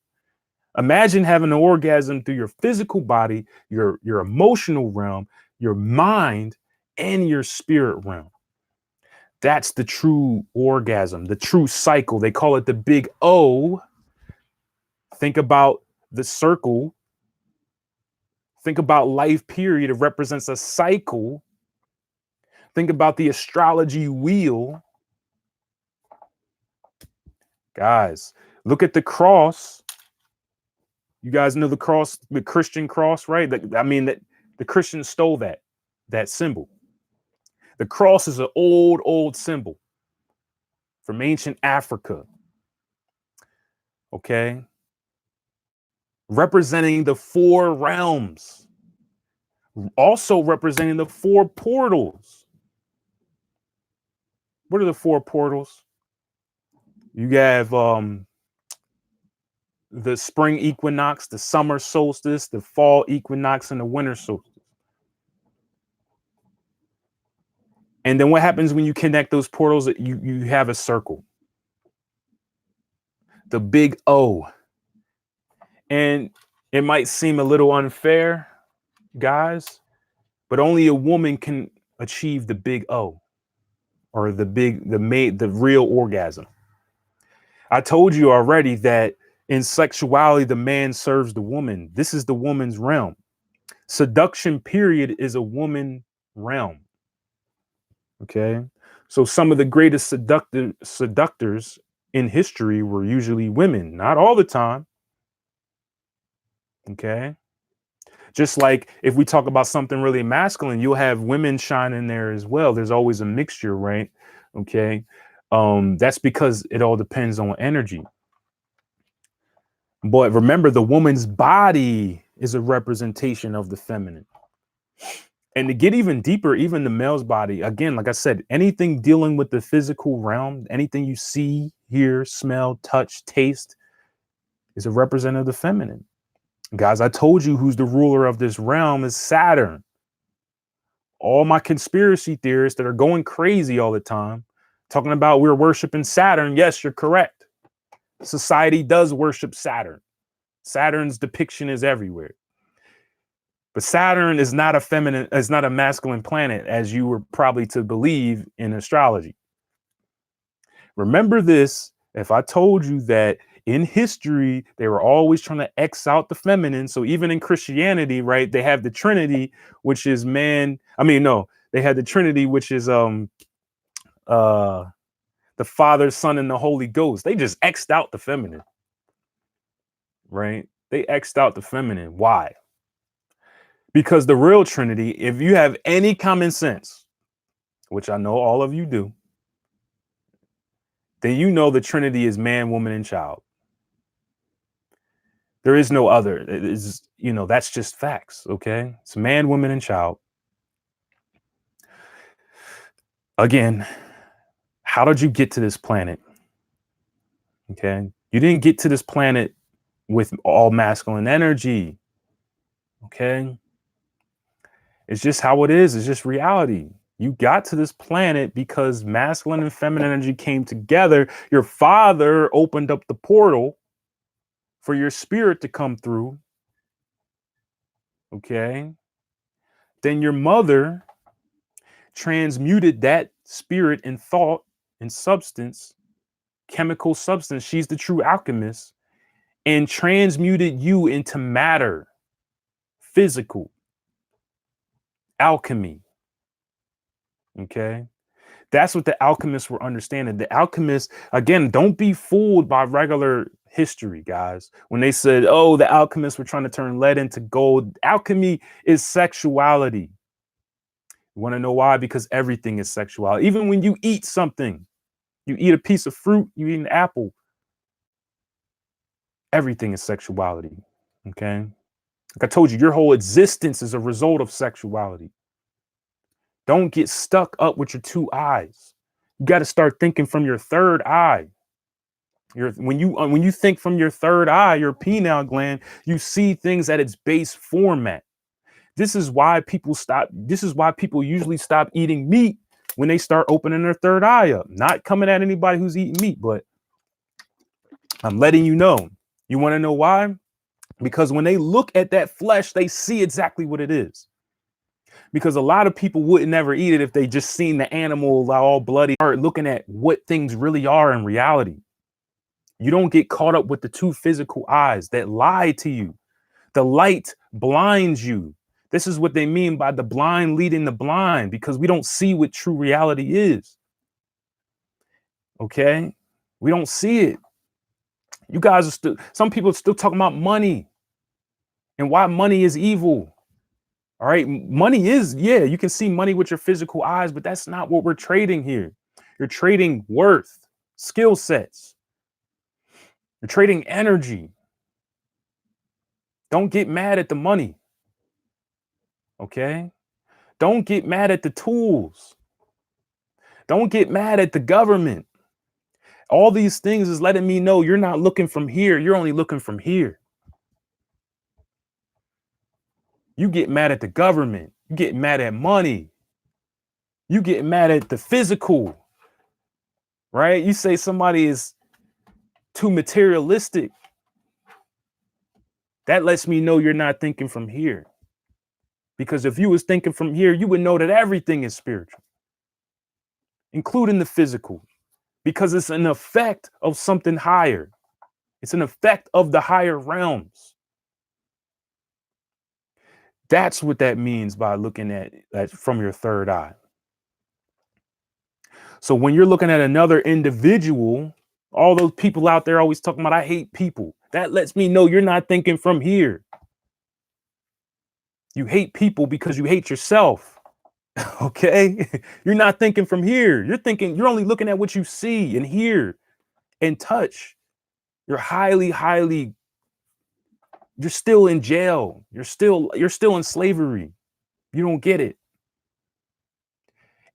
Imagine having an orgasm through your physical body, your emotional realm, your mind, and your spirit realm. That's the true orgasm, the true cycle. They call it the big O. Think about the circle. Think about life period. It represents a cycle. Think about the astrology wheel. Guys, look at the cross. You guys know the cross, the Christian cross, right? That the Christians stole that symbol. The cross is an old symbol from ancient Africa. Okay. Representing the four realms, also representing the four portals. What are the four portals? You have the spring equinox, the summer solstice, the fall equinox, and the winter solstice. And then what happens when you connect those portals? You have a circle, the big O. And it might seem a little unfair, guys, but only a woman can achieve the big O, or the real orgasm. I told you already that in sexuality, the man serves the woman. This is the woman's realm. Seduction period is a woman realm. Okay. So some of the greatest seductors in history were usually women, not all the time. Okay. Just like if we talk about something really masculine, you'll have women shine in there as well. There's always a mixture, right? Okay. That's because it all depends on energy. But remember, the woman's body is a representation of the feminine. And to get even deeper, even the male's body, again, like I said, anything dealing with the physical realm, anything you see, hear, smell, touch, taste, is a representative of the feminine. Guys, I told you who's the ruler of this realm is Saturn. All my conspiracy theorists that are going crazy all the time, talking about we're worshiping Saturn. Yes, you're correct. Society does worship Saturn. Saturn's depiction is everywhere. But Saturn is not a masculine planet, as you were probably to believe in astrology. Remember this, if I told you that in history, they were always trying to X out the feminine. So even in Christianity, right, they have the Trinity, which is man. They had the Trinity, which is the Father, Son, and the Holy Ghost. They just X'd out the feminine, right? They X'd out the feminine. Why? Because the real Trinity, if you have any common sense, which I know all of you do, then you know the Trinity is man, woman, and child. There is no other. It is, that's just facts, okay? It's man, woman, and child. Again, how did you get to this planet? Okay? You didn't get to this planet with all masculine energy, okay? It's just how it is. It's just reality. You got to this planet because masculine and feminine energy came together. Your father opened up the portal for your spirit to come through. Okay. Then your mother transmuted that spirit and thought and substance, chemical substance. She's the true alchemist, and transmuted you into matter, physical alchemy. Okay. That's what the alchemists were understanding. The alchemists, again, don't be fooled by regular history, guys. When they said, oh, the alchemists were trying to turn lead into gold, alchemy is sexuality. You want to know why? Because everything is sexuality. Even when you eat something, you eat a piece of fruit, you eat an apple, everything is sexuality. Okay. Like I told you, your whole existence is a result of sexuality. Don't get stuck up with your two eyes. You got to start thinking from your third eye. When you think from your third eye, your pineal gland, you see things at its base format. This is why people usually stop eating meat when they start opening their third eye up. Not coming at anybody who's eating meat, but I'm letting you know. You want to know why? Because when they look at that flesh, they see exactly what it is. Because a lot of people wouldn't never eat it if they just seen the animal all bloody. Start looking at what things really are in reality. You don't get caught up with the two physical eyes that lie to you. The light blinds you. This is what they mean by the blind leading the blind, because we don't see what true reality is. Okay? We don't see it. You guys are still, some people are still talking about money and why money is evil. All right. Money is, yeah, you can see money with your physical eyes, but that's not what we're trading here. You're trading worth, skill sets. You're trading energy. Don't get mad at the money. Okay. Don't get mad at the tools. Don't get mad at the government. All these things is letting me know you're not looking from here. You're only looking from here. You get mad at the government. You get mad at money. You get mad at the physical, right? You say somebody is too materialistic. That lets me know you're not thinking from here. Because if you was thinking from here, you would know that everything is spiritual, including the physical, because it's an effect of something higher. It's an effect of the higher realms. That's what that means by looking at that from your third eye. So when you're looking at another individual, all those people out there always talking about, I hate people. That lets me know you're not thinking from here. You hate people because you hate yourself. Okay. You're not thinking from here. You're only looking at what you see and hear and touch. You're you're still in jail. You're still in slavery. You don't get it.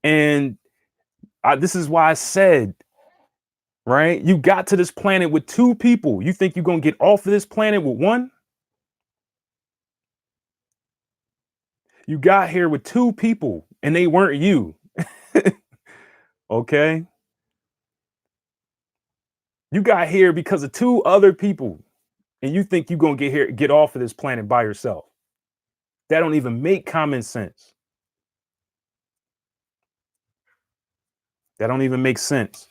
And this is why I said, right? You got to this planet with two people. You think you're going to get off of this planet with one? You got here with two people and they weren't you. Okay. You got here because of two other people and you think you're going to get off of this planet by yourself. That don't even make common sense. That don't even make sense.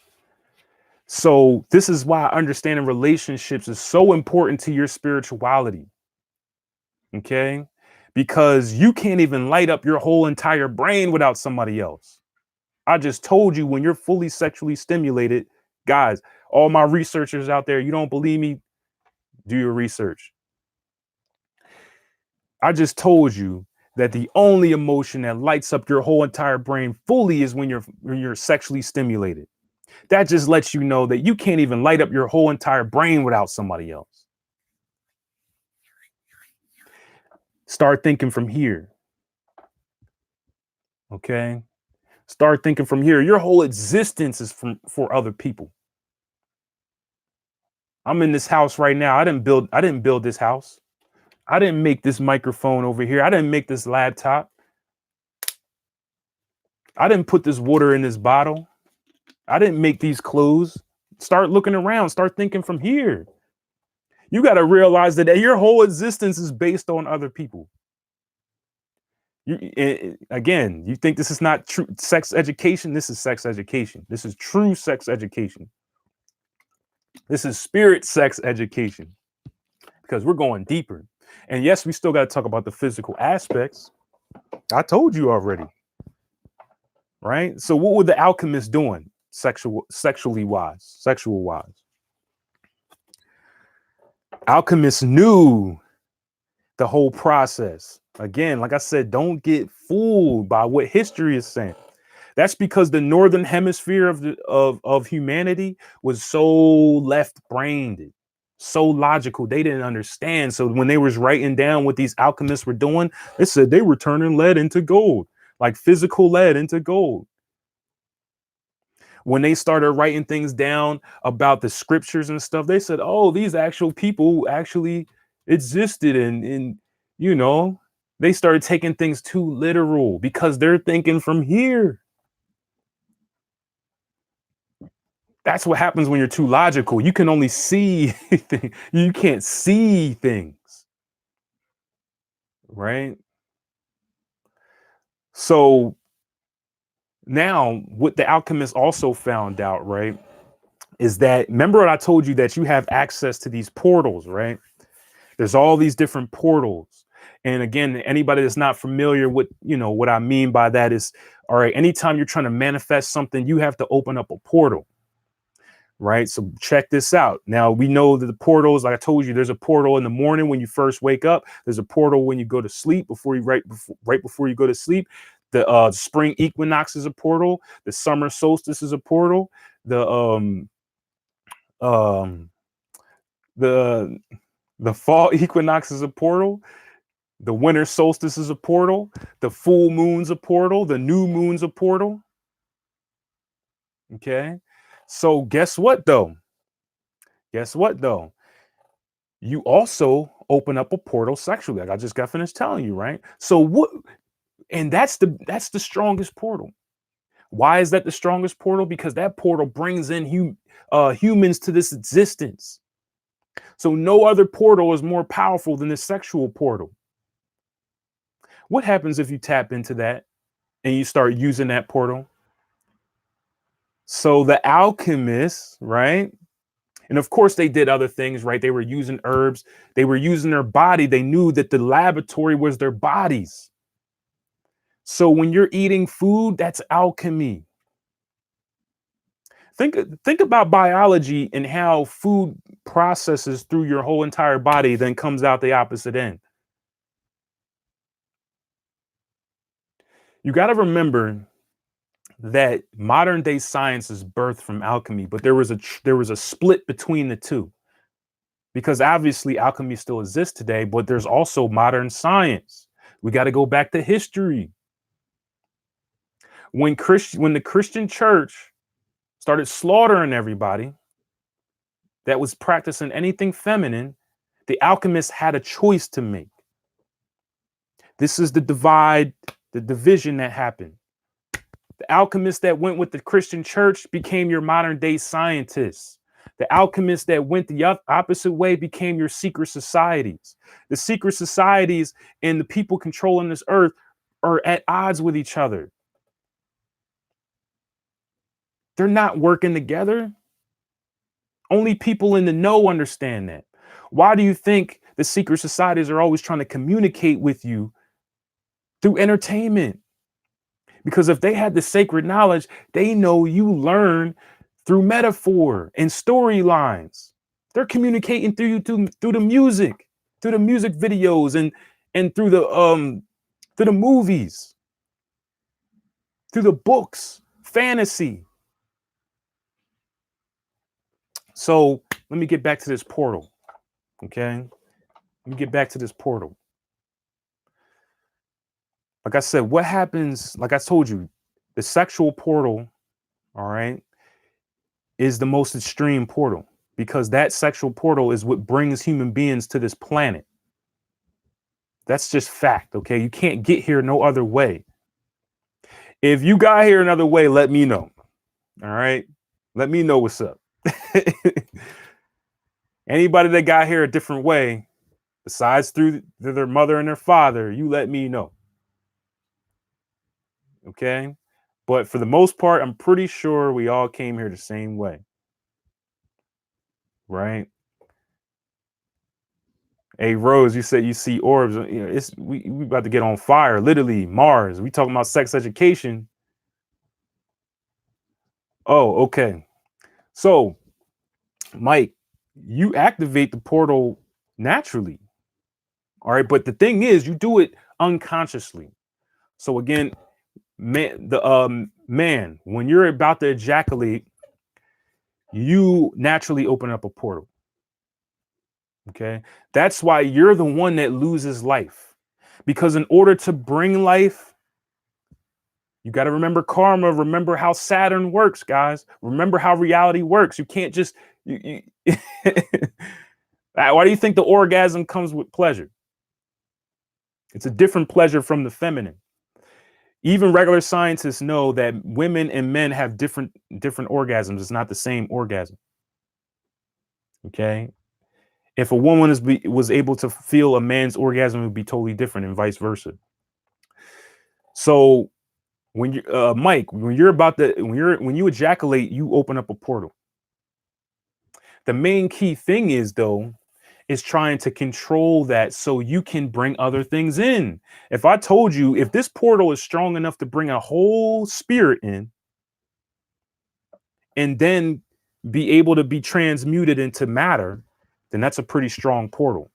So this is why understanding relationships is so important to your spirituality. Okay. Because you can't even light up your whole entire brain without somebody else. I just told you, when you're fully sexually stimulated, guys, all my researchers out there, you don't believe me? Do your research. I just told you that the only emotion that lights up your whole entire brain fully is when you're sexually stimulated. That just lets you know that you can't even light up your whole entire brain without somebody else. Start thinking from here. Okay. Start thinking from here. Your whole existence is for other people. I'm in this house right now. I didn't build this house. I didn't make this microphone over here. I didn't make this laptop. I didn't put this water in this bottle. I didn't make these clothes. Start looking around. Start thinking from here. You got to realize that your whole existence is based on other people. Again, you think this is not true sex education? This is sex education. This is true sex education. This is spirit sex education, because we're going deeper. And yes, we still got to talk about the physical aspects. I told you already, right? So what were the alchemists doing sexual wise? Alchemists knew the whole process. Again, like I said, don't get fooled by what history is saying. That's because the northern hemisphere of humanity was so left-brained, so logical. They didn't understand. So when they was writing down what these alchemists were doing, they said they were turning lead into gold, like physical lead into gold. When they started writing things down about the scriptures and stuff, they said, oh, these actual people actually existed. And you know, they started taking things too literal because they're thinking from here. That's what happens when you're too logical. You can only see things. You can't see things, right? So now what the alchemists also found out, right, is that, remember what I told you, that you have access to these portals, right? There's all these different portals. And again, anybody that's not familiar with, what I mean by that is, all right, anytime you're trying to manifest something, you have to open up a portal. Right. So check this out. Now we know that the portals, like I told you, there's a portal in the morning when you first wake up. There's a portal when you go to sleep, right before you go to sleep. The spring equinox is a portal. The summer solstice is a portal. The the fall equinox is a portal. The winter solstice is a portal. The full moon's a portal. The new moon's a portal. Okay. So guess what though? You also open up a portal sexually, like I just got finished telling you, right? So what? And that's the strongest portal. Why is that the strongest portal? Because that portal brings in humans to this existence. So no other portal is more powerful than the sexual portal. What happens if you tap into that and you start using that portal? So the alchemists, right? And of course, they did other things, right? They were using herbs. They were using their body. They knew that the laboratory was their bodies. So when you're eating food, that's alchemy. Think about biology and how food processes through your whole entire body, then comes out the opposite end. You got to remember that modern day science is birthed from alchemy, but there was a split between the two. Because obviously alchemy still exists today, but there's also modern science. We got to go back to history. When the Christian church started slaughtering everybody that was practicing anything feminine, the alchemists had a choice to make. This is the division that happened. The alchemists that went with the Christian church became your modern day scientists. The alchemists that went the opposite way became your secret societies. The secret societies and the people controlling this earth are at odds with each other. They're not working together. Only people in the know understand that. Why do you think the secret societies are always trying to communicate with you through entertainment? Because if they had the sacred knowledge, they know you learn through metaphor and storylines. They're communicating through you through the music videos and through the movies, through the books, fantasy. So let me get back to this portal. Okay. Let me get back to this portal. Like I said, what happens, like I told you, the sexual portal, all right, is the most extreme portal, because that sexual portal is what brings human beings to this planet. That's just fact, okay? You can't get here no other way. If you got here another way, let me know. All right? Let me know what's up. Anybody that got here a different way, besides through their mother and their father, you let me know. Okay. But for the most part, I'm pretty sure we all came here the same way. Right. Hey Rose, you said you see orbs. You know, it's we about to get on fire. Literally, Mars. We talking about sex education. Oh, okay. So, Mike, you activate the portal naturally. All right, but the thing is, you do it unconsciously. So again, man, when you're about to ejaculate, you naturally open up a portal. Okay, that's why you're the one that loses life, because in order to bring life, you got to remember karma. Remember how Saturn works, guys. Remember how reality works. You can't just why do you think the orgasm comes with pleasure? It's a different pleasure from the feminine. Even regular scientists know that women and men have different orgasms. It's not the same orgasm. Okay. If a woman was able to feel a man's orgasm, it would be totally different, and vice versa. So when you Mike, when you ejaculate, you open up a portal. The main key thing is though, is trying to control that so you can bring other things in. If I told you, if this portal is strong enough to bring a whole spirit in and then be able to be transmuted into matter, then that's a pretty strong portal.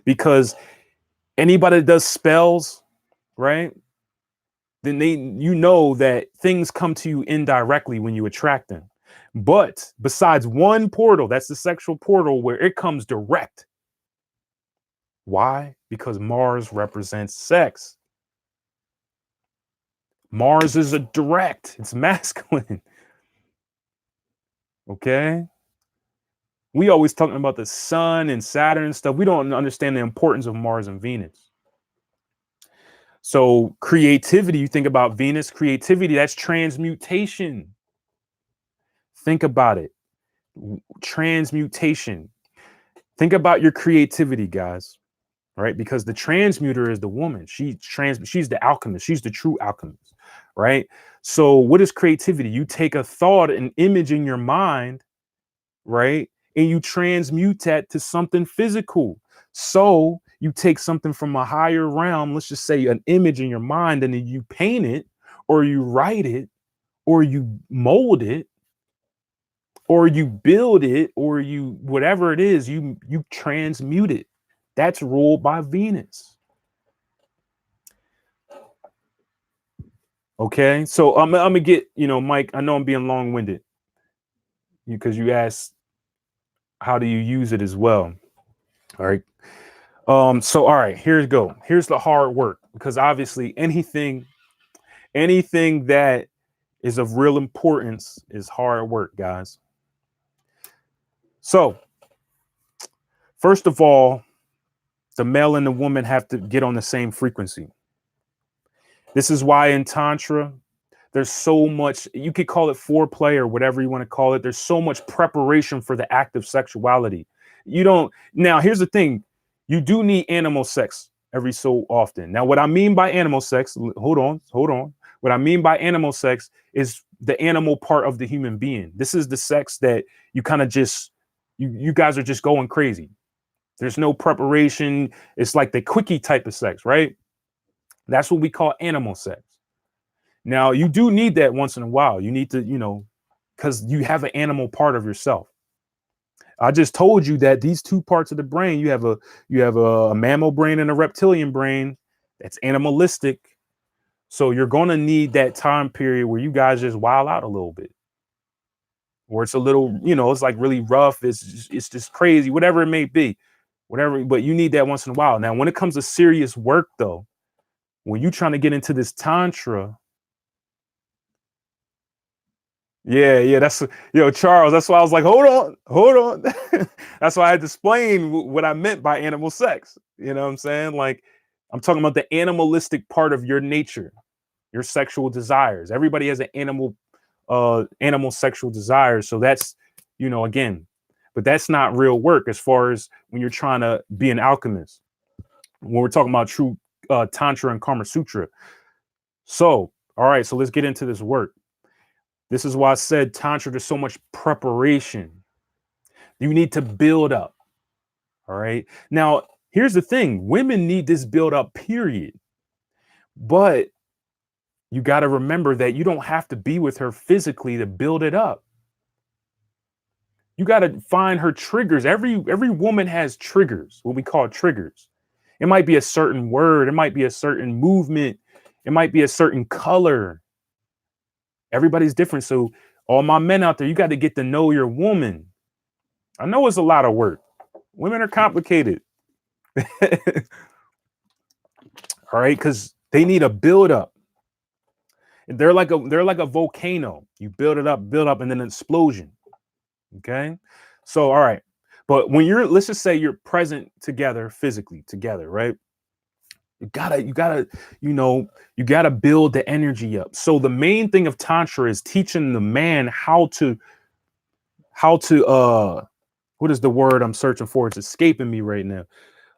Because anybody that does spells, right? Then you know that things come to you indirectly when you attract them. But besides one portal, that's the sexual portal where it comes direct. Why? Because Mars represents sex. Mars is a direct, it's masculine. Okay. We always talking about the sun and Saturn and stuff. We don't understand the importance of Mars and Venus. So creativity, you think about Venus, creativity, that's transmutation. Think about it. Transmutation. Think about your creativity, guys. Right? Because the transmuter is the woman. She's the alchemist. She's the true alchemist. Right? So what is creativity? You take a thought, an image in your mind, right? And you transmute that to something physical. So you take something from a higher realm, let's just say an image in your mind, and then you paint it, or you write it, or you mold it, or you build it, or you whatever it is, you transmute it. That's ruled by Venus. Okay, so I'm gonna get, Mike, I know I'm being long-winded because you asked how do you use it as well. All right. So all right, here's go. Here's the hard work, because obviously anything that is of real importance is hard work, guys. So first of all, the male and the woman have to get on the same frequency. This is why in Tantra, there's so much, you could call it foreplay or whatever you want to call it. There's so much preparation for the act of sexuality. Now here's the thing, you do need animal sex every so often. Now, what I mean by animal sex, hold on. What I mean by animal sex is the animal part of the human being. This is the sex that you kind of just, you guys are just going crazy. There's no preparation. It's like the quickie type of sex, right? That's what we call animal sex. Now, you do need that once in a while. You need to, because you have an animal part of yourself. I just told you that these two parts of the brain, you have a mammal brain and a reptilian brain that's animalistic. So you're going to need that time period where you guys just wild out a little bit. Or it's a little, it's like really rough. It's just crazy, whatever it may be, whatever. But you need that once in a while. Now, when it comes to serious work, though, when you're trying to get into this Tantra, yeah, that's Charles. That's why I was like, hold on. That's why I had to explain what I meant by animal sex. You know what I'm saying? Like, I'm talking about the animalistic part of your nature, your sexual desires. Everybody has an animal sexual desires. So that's, again, but that's not real work as far as when you're trying to be an alchemist. When we're talking about true Tantra and Kama Sutra. So All right, so let's get into this work. This is why I said Tantra, there's so much preparation. You need to build up. All right. Now, here's the thing, women need this build up, period. But you got to remember that you don't have to be with her physically to build it up. You got to find her triggers. Every woman has triggers, what we call triggers. It might be a certain word, it might be a certain movement, it might be a certain color. Everybody's different. So all my men out there, you got to get to know your woman. I know it's a lot of work. Women are complicated. All right, because they need a build up. They're like a volcano. You build up, and then an explosion. Okay. So all right. But when let's just say you're present together, physically together, right? You gotta build the energy up. So the main thing of Tantra is teaching the man how to what is the word I'm searching for? It's escaping me right now.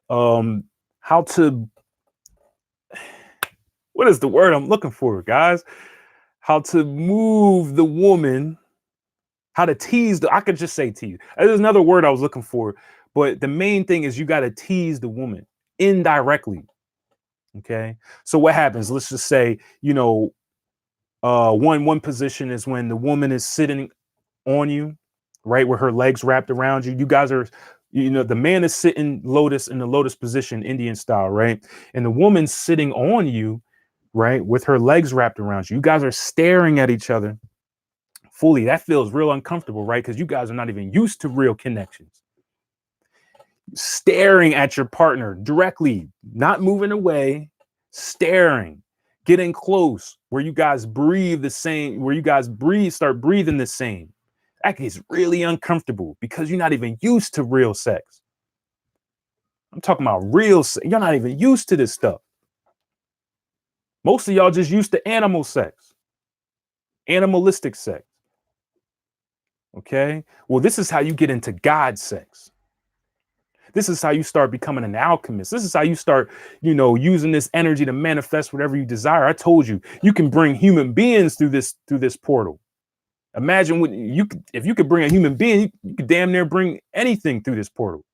What is the word I'm looking for, guys? How to move the woman, how to tease I could just say tease. There's another word I was looking for, but the main thing is you got to tease the woman indirectly. Okay. So what happens? Let's just say, one position is when the woman is sitting on you, right, with her legs wrapped around you. You guys are, the man is sitting in the lotus position, Indian style, right? And the woman's sitting on you, right, with her legs wrapped around you. You guys are staring at each other fully. That feels real uncomfortable, right? Because you guys are not even used to real connections. Staring at your partner directly, not moving away, staring, getting close, where you guys breathe the same, start breathing the same. That is really uncomfortable because you're not even used to real sex. I'm talking about real sex. You're not even used to this stuff. Most of y'all just used to animal sex, animalistic sex. Okay. Well, this is how you get into God sex. This is how you start becoming an alchemist. This is how you start, using this energy to manifest whatever you desire. I told you, you can bring human beings through this portal. Imagine if you could bring a human being, you could damn near bring anything through this portal.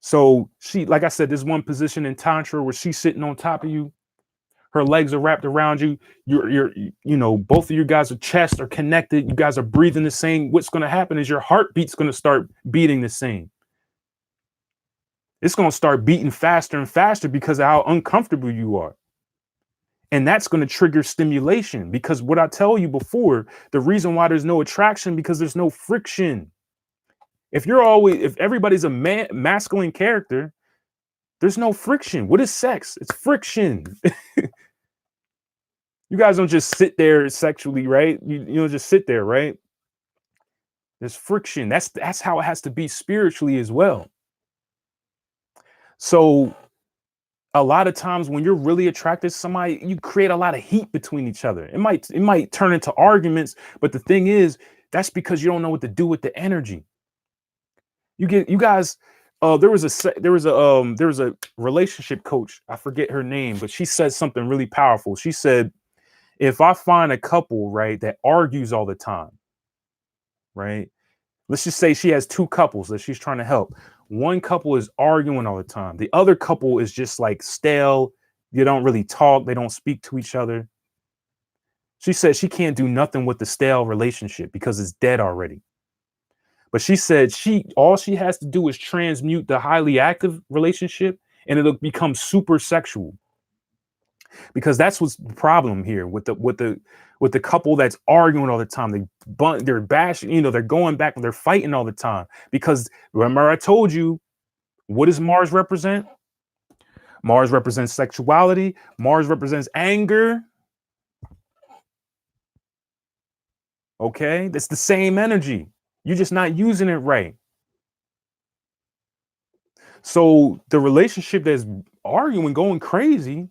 So like I said, there's one position in Tantra where she's sitting on top of you. Her legs are wrapped around you. Both of you guys' chests are connected. You guys are breathing the same. What's going to happen is your heartbeat's going to start beating the same. It's going to start beating faster and faster because of how uncomfortable you are. And that's going to trigger stimulation because what I tell you before, the reason why there's no attraction, because there's no friction. If everybody's a masculine character, there's no friction. What is sex? It's friction. You guys don't just sit there sexually, right? You don't just sit there, right? There's friction. That's how it has to be spiritually as well. So a lot of times when you're really attracted to somebody, you create a lot of heat between each other. It might turn into arguments, but the thing is, that's because you don't know what to do with the energy. You guys, there was a relationship coach. I forget her name, but she said something really powerful. She said, if I find a couple, right, that argues all the time, right? Let's just say she has two couples that she's trying to help. One couple is arguing all the time. The other couple is just like stale. They don't really talk. They don't speak to each other. She said she can't do nothing with the stale relationship because it's dead already. But she said all she has to do is transmute the highly active relationship and it'll become super sexual. Because that's what's the problem here with the couple that's arguing all the time. They're bashing, they're going back and they're fighting all the time. Because remember, I told you, what does Mars represent? Mars represents sexuality. Mars represents anger. Okay, that's the same energy. You're just not using it right. So the relationship that's arguing, going crazy,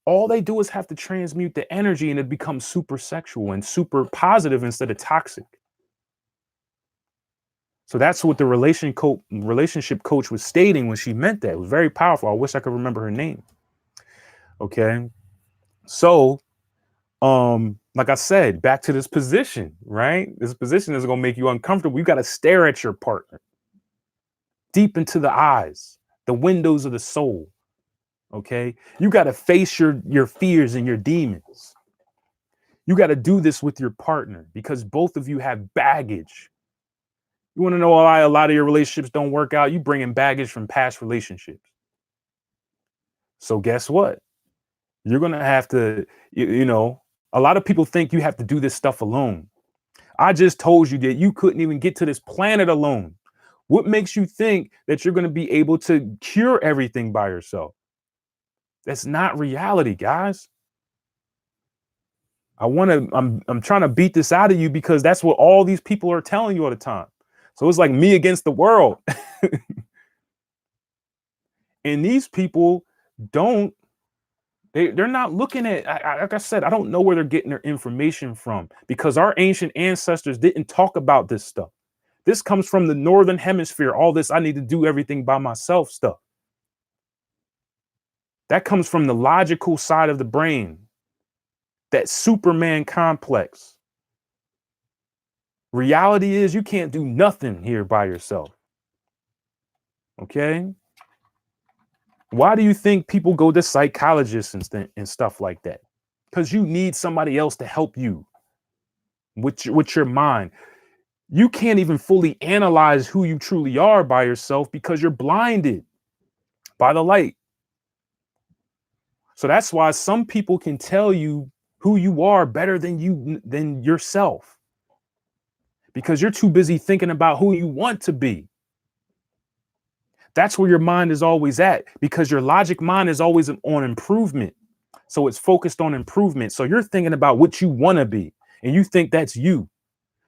all they do is have to transmute the energy and it becomes super sexual and super positive instead of toxic. So that's what the relationship coach was stating when she meant that. It was very powerful. I wish I could remember her name. Okay. So Like I said, back to this position, right? This position is going to make you uncomfortable. You got to stare at your partner deep into the eyes, the windows of the soul. Okay, you got to face your fears and your demons. You got to do this with your partner because both of you have baggage. You want to know why a lot of your relationships don't work out? You bring in baggage from past relationships. So guess what? You're gonna have to, you know, a lot of people think you have to do this stuff alone. I just told you that you couldn't even get to this planet alone. What makes you think that you're gonna be able to cure everything by yourself? That's not reality, guys. I'm trying to beat this out of you because that's what all these people are telling you all the time. So it's like me against the world. And these people don't they're not looking at like I said, I don't know where they're getting their information from because our ancient ancestors didn't talk about this stuff. This comes from the northern hemisphere, all this I need to do everything by myself stuff. That comes from the logical side of the brain, that Superman complex. Reality is you can't do nothing here by yourself. Okay? Why do you think people go to psychologists and stuff like that? Because you need somebody else to help you with your mind. You can't even fully analyze who you truly are by yourself because you're blinded by the light. So that's why some people can tell you who you are better than yourself because you're too busy thinking about who you want to be. That's where your mind is always at because your logic mind is always on improvement. So it's focused on improvement. So you're thinking about what you want to be and you think that's you.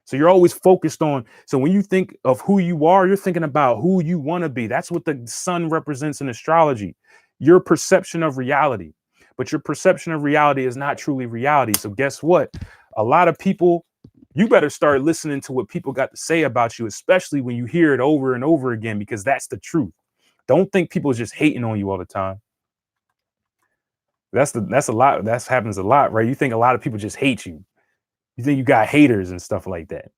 So you're always focused on. So when you think of who you are, you're thinking about who you want to be. That's what the sun represents in astrology, your perception of reality. But your perception of reality is not truly reality. So guess what? A lot of people, you better start listening to what people got to say about you, especially when you hear it over and over again, because that's the truth. Don't think people just hating on you all the time. That's a lot. That happens a lot, right? You think a lot of people just hate you. You think you got haters and stuff like that.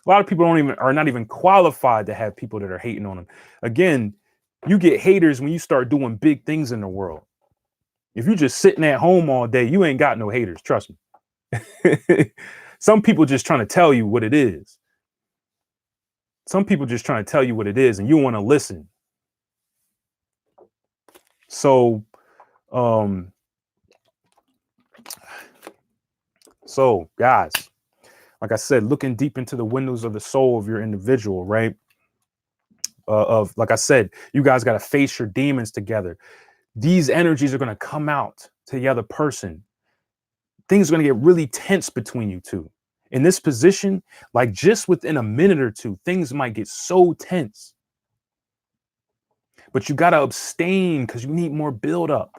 A lot of people are not even qualified to have people that are hating on them. Again, you get haters when you start doing big things in the world. If you're just sitting at home all day, you ain't got no haters, trust me. Some people just trying to tell you what it is. Some people just trying to tell you what it is and you want to listen. So um guys, like I said, looking deep into the windows of the soul of your individual, right? Of like I said, you guys got to face your demons together. These energies are going to come out to the other person. Things are going to get really tense between you two. In this position, like just within a minute or two, things might get so tense. But you got to abstain because you need more buildup.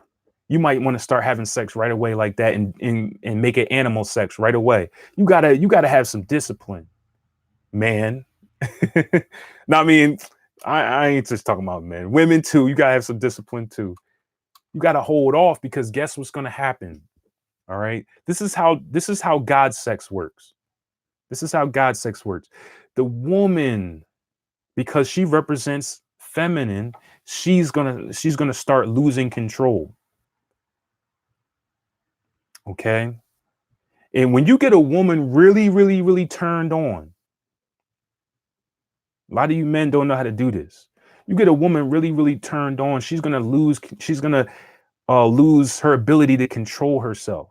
You might want to start having sex right away like that and make it animal sex right away. You gotta have some discipline, man. No, I mean, I ain't just talking about men. Women too. You gotta have some discipline too. You gotta hold off because guess what's gonna happen? All right. This is how God sex works. This is how God sex works. The woman, because she represents feminine, she's gonna start losing control. Okay. And when you get a woman really, really, really turned on, a lot of you men don't know how to do this. You get a woman really, really turned on, she's gonna lose her ability to control herself.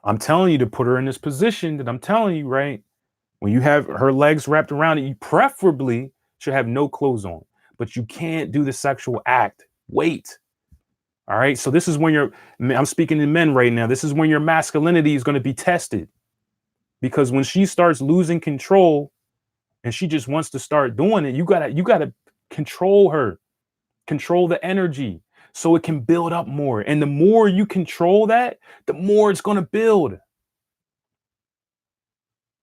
I'm telling you to put her in this position that I'm telling you, right? When you have her legs wrapped around it, you preferably should have no clothes on, but you can't do the sexual act. Wait. All right. So this is when I'm speaking to men right now. This is when your masculinity is going to be tested. Because when she starts losing control and she just wants to start doing it, you gotta control her, control the energy so it can build up more. And the more you control that, the more it's gonna build.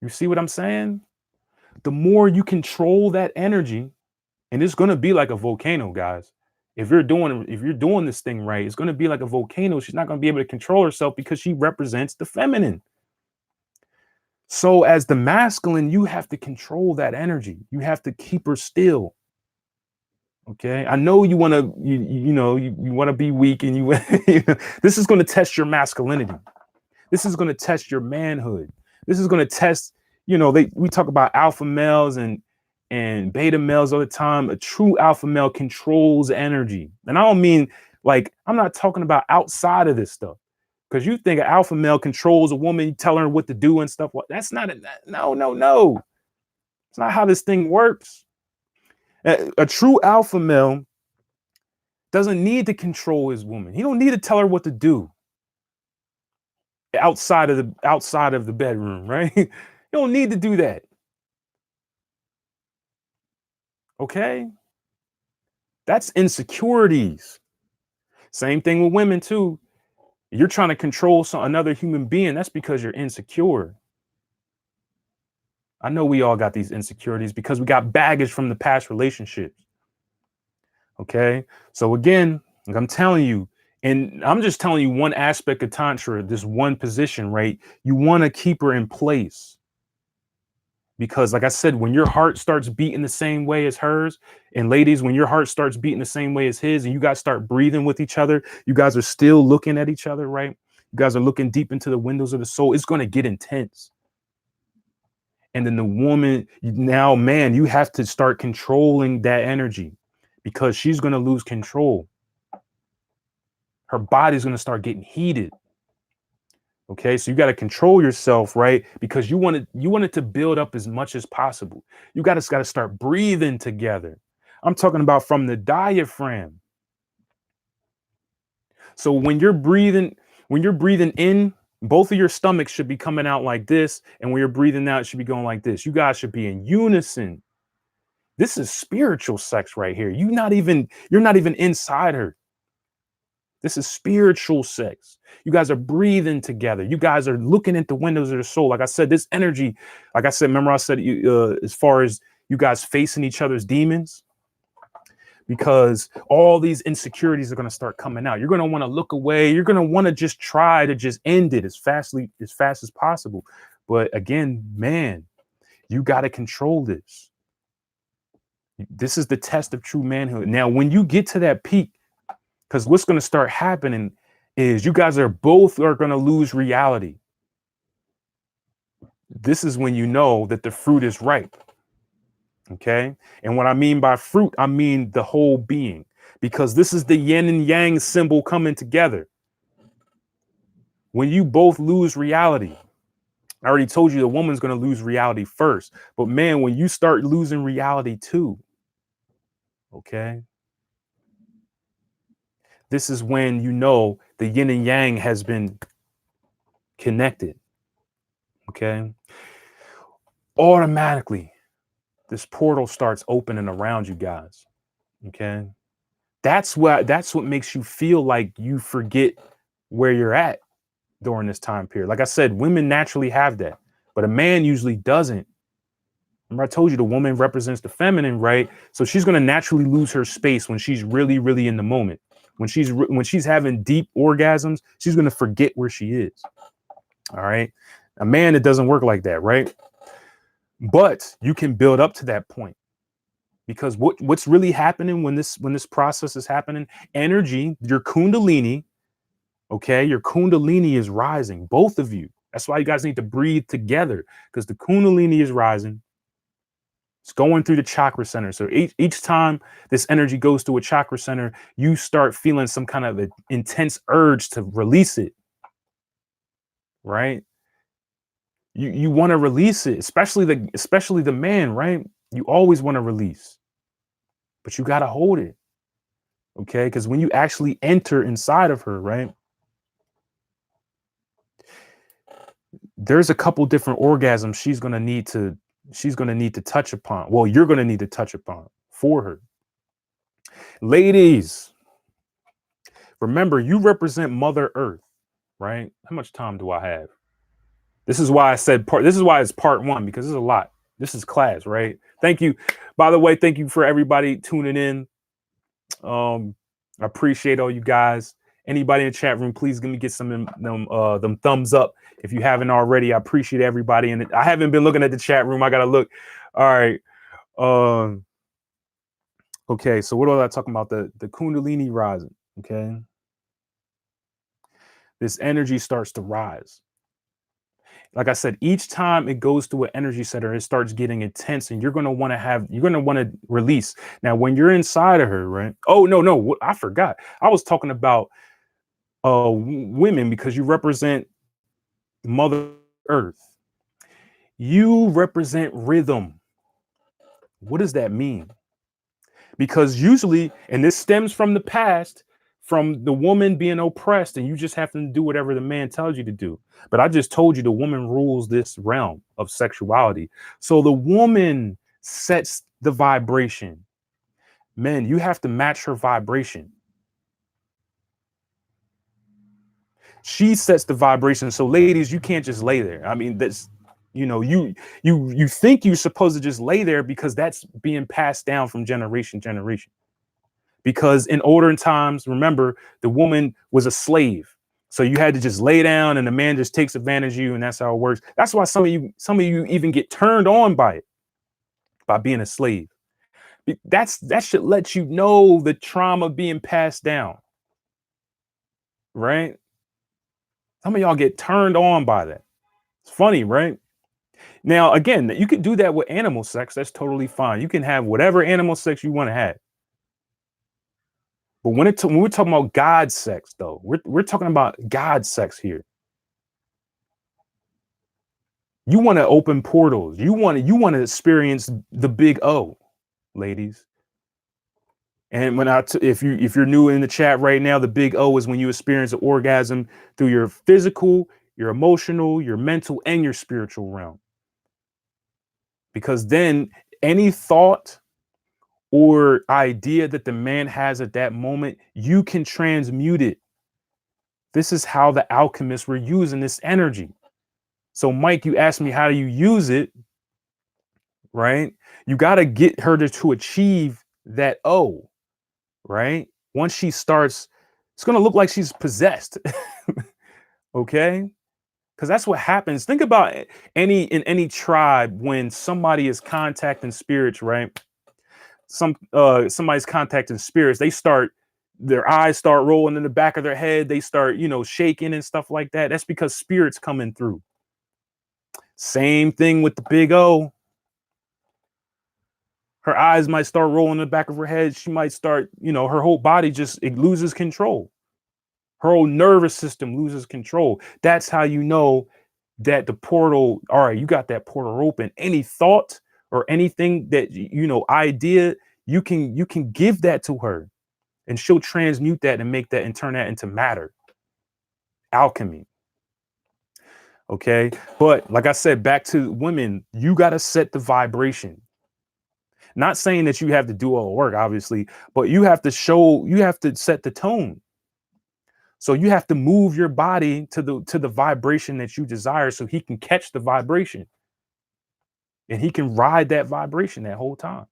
You see what I'm saying? The more you control that energy, and it's gonna be like a volcano, guys. If you're doing this thing right, it's going to be like a volcano. She's not going to be able to control herself because she represents the feminine. So as the masculine, you have to control that energy. You have to keep her still. Okay. I know you want to, you want to be weak and this is going to test your masculinity. This is going to test your manhood. This is going to test, we talk about alpha males and beta males all the time. A true alpha male controls energy. And I don't mean like, I'm not talking about outside of this stuff. Because you think an alpha male controls a woman, you tell her what to do and stuff. That's not no. It's not how this thing works. A true alpha male doesn't need to control his woman. He don't need to tell her what to do outside of the bedroom, right? You don't need to do that. Okay? That's insecurities. Same thing with women too. You're trying to control another human being. That's because you're insecure. I know we all got these insecurities because we got baggage from the past relationships. Okay. So again, like I'm telling you, and I'm just telling you one aspect of Tantra, this one position, right? You want to keep her in place. Because like I said, when your heart starts beating the same way as hers, and ladies, when your heart starts beating the same way as his, and you guys start breathing with each other, you guys are still looking at each other, right? You guys are looking deep into the windows of the soul. It's going to get intense. And then the woman, now, man, you have to start controlling that energy because she's going to lose control. Her body's going to start getting heated. Okay, so you got to control yourself, right? Because you want it to build up as much as possible. You got to start breathing together. I'm talking about from the diaphragm. So when you're breathing in, both of your stomachs should be coming out like this, and when you're breathing out, it should be going like this. You guys should be in unison. This is spiritual sex right here. You're not even inside her. This is spiritual sex. You guys are breathing together. You guys are looking at the windows of the soul. Like I said, this energy, like I said, remember I said as far as you guys facing each other's demons, because all these insecurities are going to start coming out. You're going to want to look away. You're going to want to just try to just end it as fast as possible. But again, man, you got to control this. This is the test of true manhood. Now, when you get to that peak, because what's going to start happening is you guys are going to lose reality. This is when you know that the fruit is ripe. Okay. And what I mean by fruit, I mean the whole being, because this is the yin and yang symbol coming together. When you both lose reality, I already told you the woman's going to lose reality first. But man, when you start losing reality too, okay, this is when you know the yin and yang has been connected. Okay. Automatically, this portal starts opening around you guys. Okay. That's what makes you feel like you forget where you're at during this time period. Like I said, women naturally have that, but a man usually doesn't. Remember, I told you the woman represents the feminine, right? So she's going to naturally lose her space when she's really, really in the moment. When she's having deep orgasms, she's going to forget where she is. All right. A man, it doesn't work like that, right? But you can build up to that point, because what's really happening when this process is happening, energy, your kundalini, okay, your kundalini is rising, both of you. That's why you guys need to breathe together, because the kundalini is rising. It's going through the chakra center. So each time this energy goes to a chakra center, you start feeling some kind of an intense urge to release it, right? You want to release it, especially the man, right? You always want to release, but you got to hold it. Okay. Because when you actually enter inside of her, right, there's a couple different orgasms she's going to need to touch upon. Well, you're going to need to touch upon for her. Ladies, remember, you represent Mother Earth, right? How much time do I have? This is why I said this is why it's part one, because there's a lot. This is class, right? Thank you. By the way, thank you for everybody tuning in. I appreciate all you guys. Anybody in the chat room, please give me get some them thumbs up if you haven't already. I appreciate everybody, and I haven't been looking at the chat room. I gotta look. All right. Um. Okay. So what was I talking about? The Kundalini rising. Okay. This energy starts to rise. Like I said, each time it goes through an energy center, it starts getting intense, and you're gonna want to release. Now, when you're inside of her, right? Oh no, I forgot. I was talking about women because you represent Mother Earth. You represent rhythm. What does that mean? Because usually, and this stems from the past, from the woman being oppressed, and you just have to do whatever the man tells you to do. But I just told you the woman rules this realm of sexuality. So the woman sets the vibration. Men, you have to match her vibration. She sets the vibration. So ladies, you can't just lay there. I mean, that's you think you're supposed to just lay there because that's being passed down from generation to generation. Because in older times, remember, the woman was a slave. So you had to just lay down and the man just takes advantage of you, and that's how it works. That's why some of you even get turned on by it, by being a slave. That should let you know the trauma being passed down, right? Some of y'all get turned on by that. It's funny, right? Now, again, you can do that with animal sex. That's totally fine. You can have whatever animal sex you want to have. But when we're talking about God sex, though, we're talking about God sex here. You want to open portals. You want to experience the big O, ladies. And if you're new in the chat right now, the big O is when you experience an orgasm through your physical, your emotional, your mental, and your spiritual realm. Because then any thought or idea that the man has at that moment, you can transmute it. This is how the alchemists were using this energy. So, Mike, you asked me, how do you use it? Right? You got to get her to achieve that O, right? Once she starts, it's going to look like she's possessed. Okay? Because that's what happens. Think about in any tribe when somebody is contacting spirits, right? Somebody's contacting spirits, their eyes start rolling in the back of their head, they start shaking and stuff like that. That's because spirits coming through. Same thing with the big O. Her eyes might start rolling in the back of her head. She might start, her whole body it loses control. Her whole nervous system loses control. That's how you know that the portal, all right, you got that portal open. Any thought or anything that idea, you can give that to her, and she'll transmute that and make that and turn that into matter. Alchemy. Okay. But like I said, back to women, you got to set the vibration. Not saying that you have to do all the work, obviously, but you have to set the tone. So you have to move your body to the vibration that you desire, so he can catch the vibration. And he can ride that vibration that whole time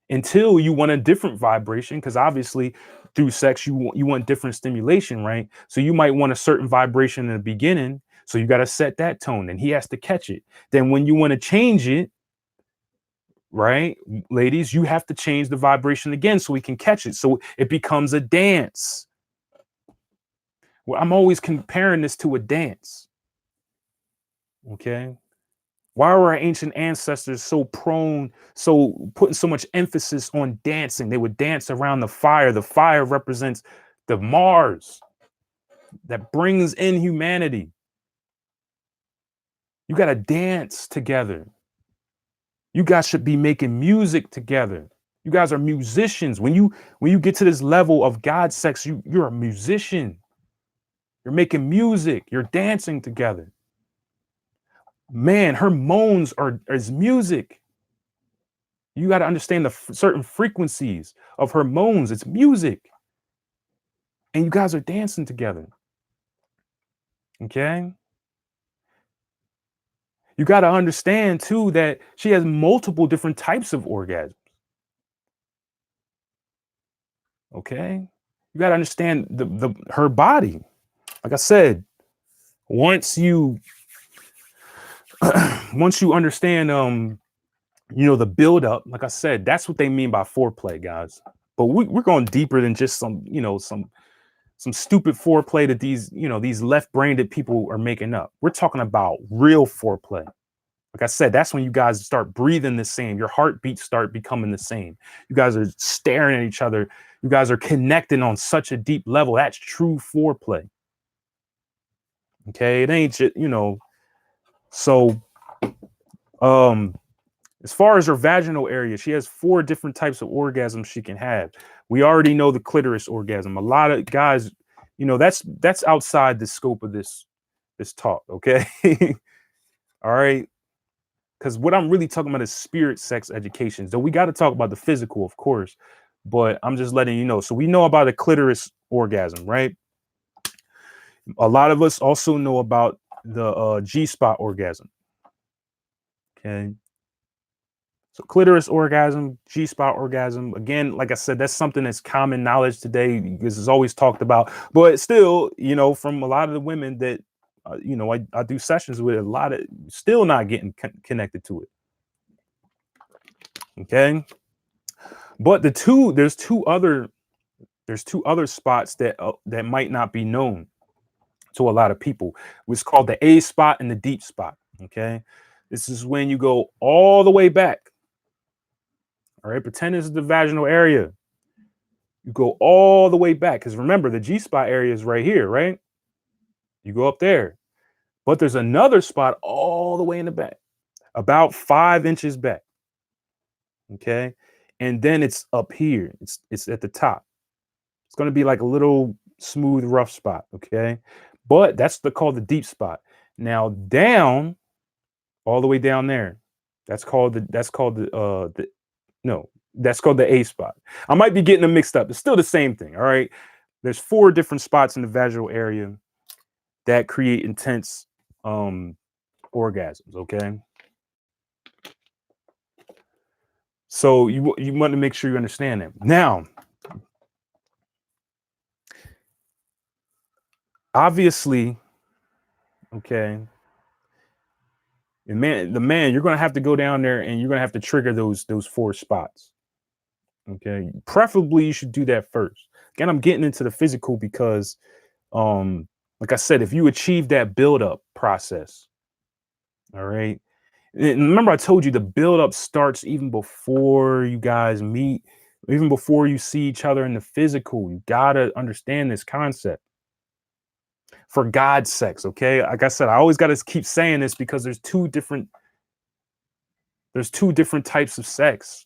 until you want a different vibration, because obviously through sex you want different stimulation, right? So you might want a certain vibration in the beginning, so you got to set that tone, and he has to catch it. Then when you want to change it, right, ladies, you have to change the vibration again so we can catch it, so it becomes a dance. Well, I'm always comparing this to a dance. Okay. Why were our ancient ancestors so putting so much emphasis on dancing? They would dance around the fire. The fire represents the Mars that brings in humanity. You got to dance together. You guys should be making music together. You guys are musicians. When you get to this level of God sex, you're a musician. You're making music. You're dancing together. Man, her moans is music. You got to understand the certain frequencies of her moans. It's music. And you guys are dancing together. Okay? You got to understand too that she has multiple different types of orgasms. Okay? You got to understand the her body. Like I said, once you once you understand the build up, like I said, that's what they mean by foreplay, guys. But we're going deeper than just some stupid foreplay that these left-brained people are making up. We're talking about real foreplay. Like I said, that's when you guys start breathing the same. Your heartbeats start becoming the same. You guys are staring at each other. You guys are connecting on such a deep level. That's true foreplay. Okay, it ain't just, So, as far as her vaginal area, she has 4 different types of orgasms she can have. We already know the clitoris orgasm. A lot of guys, that's outside the scope of this talk. Okay, all right. Because what I'm really talking about is spirit sex education. So we got to talk about the physical, of course, but I'm just letting you know. So we know about a clitoris orgasm, right? A lot of us also know about the G-spot orgasm. Okay. So clitoris orgasm, G-spot orgasm. Again, like I said, that's something that's common knowledge today. This is always talked about, but still, from a lot of the women that, I do sessions with, a lot of still not getting connected to it. Okay. But there's two other spots that might not be known to a lot of people. It's called the A spot and the deep spot. Okay. This is when you go all the way back. All right. Pretend this is the vaginal area. You go all the way back. Because remember, the G spot area is right here, right? You go up there. But there's another spot all the way in the back, about 5 inches back. Okay. And then it's up here. It's at the top. It's going to be like a little smooth, rough spot. Okay. But that's called the deep spot. Now down, all the way down there, that's called the A spot. I might be getting them mixed up. It's still the same thing. All right. There's 4 different spots in the vaginal area that create intense orgasms. Okay. So you want to make sure you understand that. Now, obviously, okay, the man, you're gonna have to go down there and you're gonna have to trigger those 4 spots. Okay, preferably you should do that first. Again, I'm getting into the physical because, like I said, if you achieve that build-up process, all right. And remember, I told you the build-up starts even before you guys meet, even before you see each other in the physical. You gotta understand this concept. For God's sakes, okay? Like I said, I always got to keep saying this because there's two different types of sex.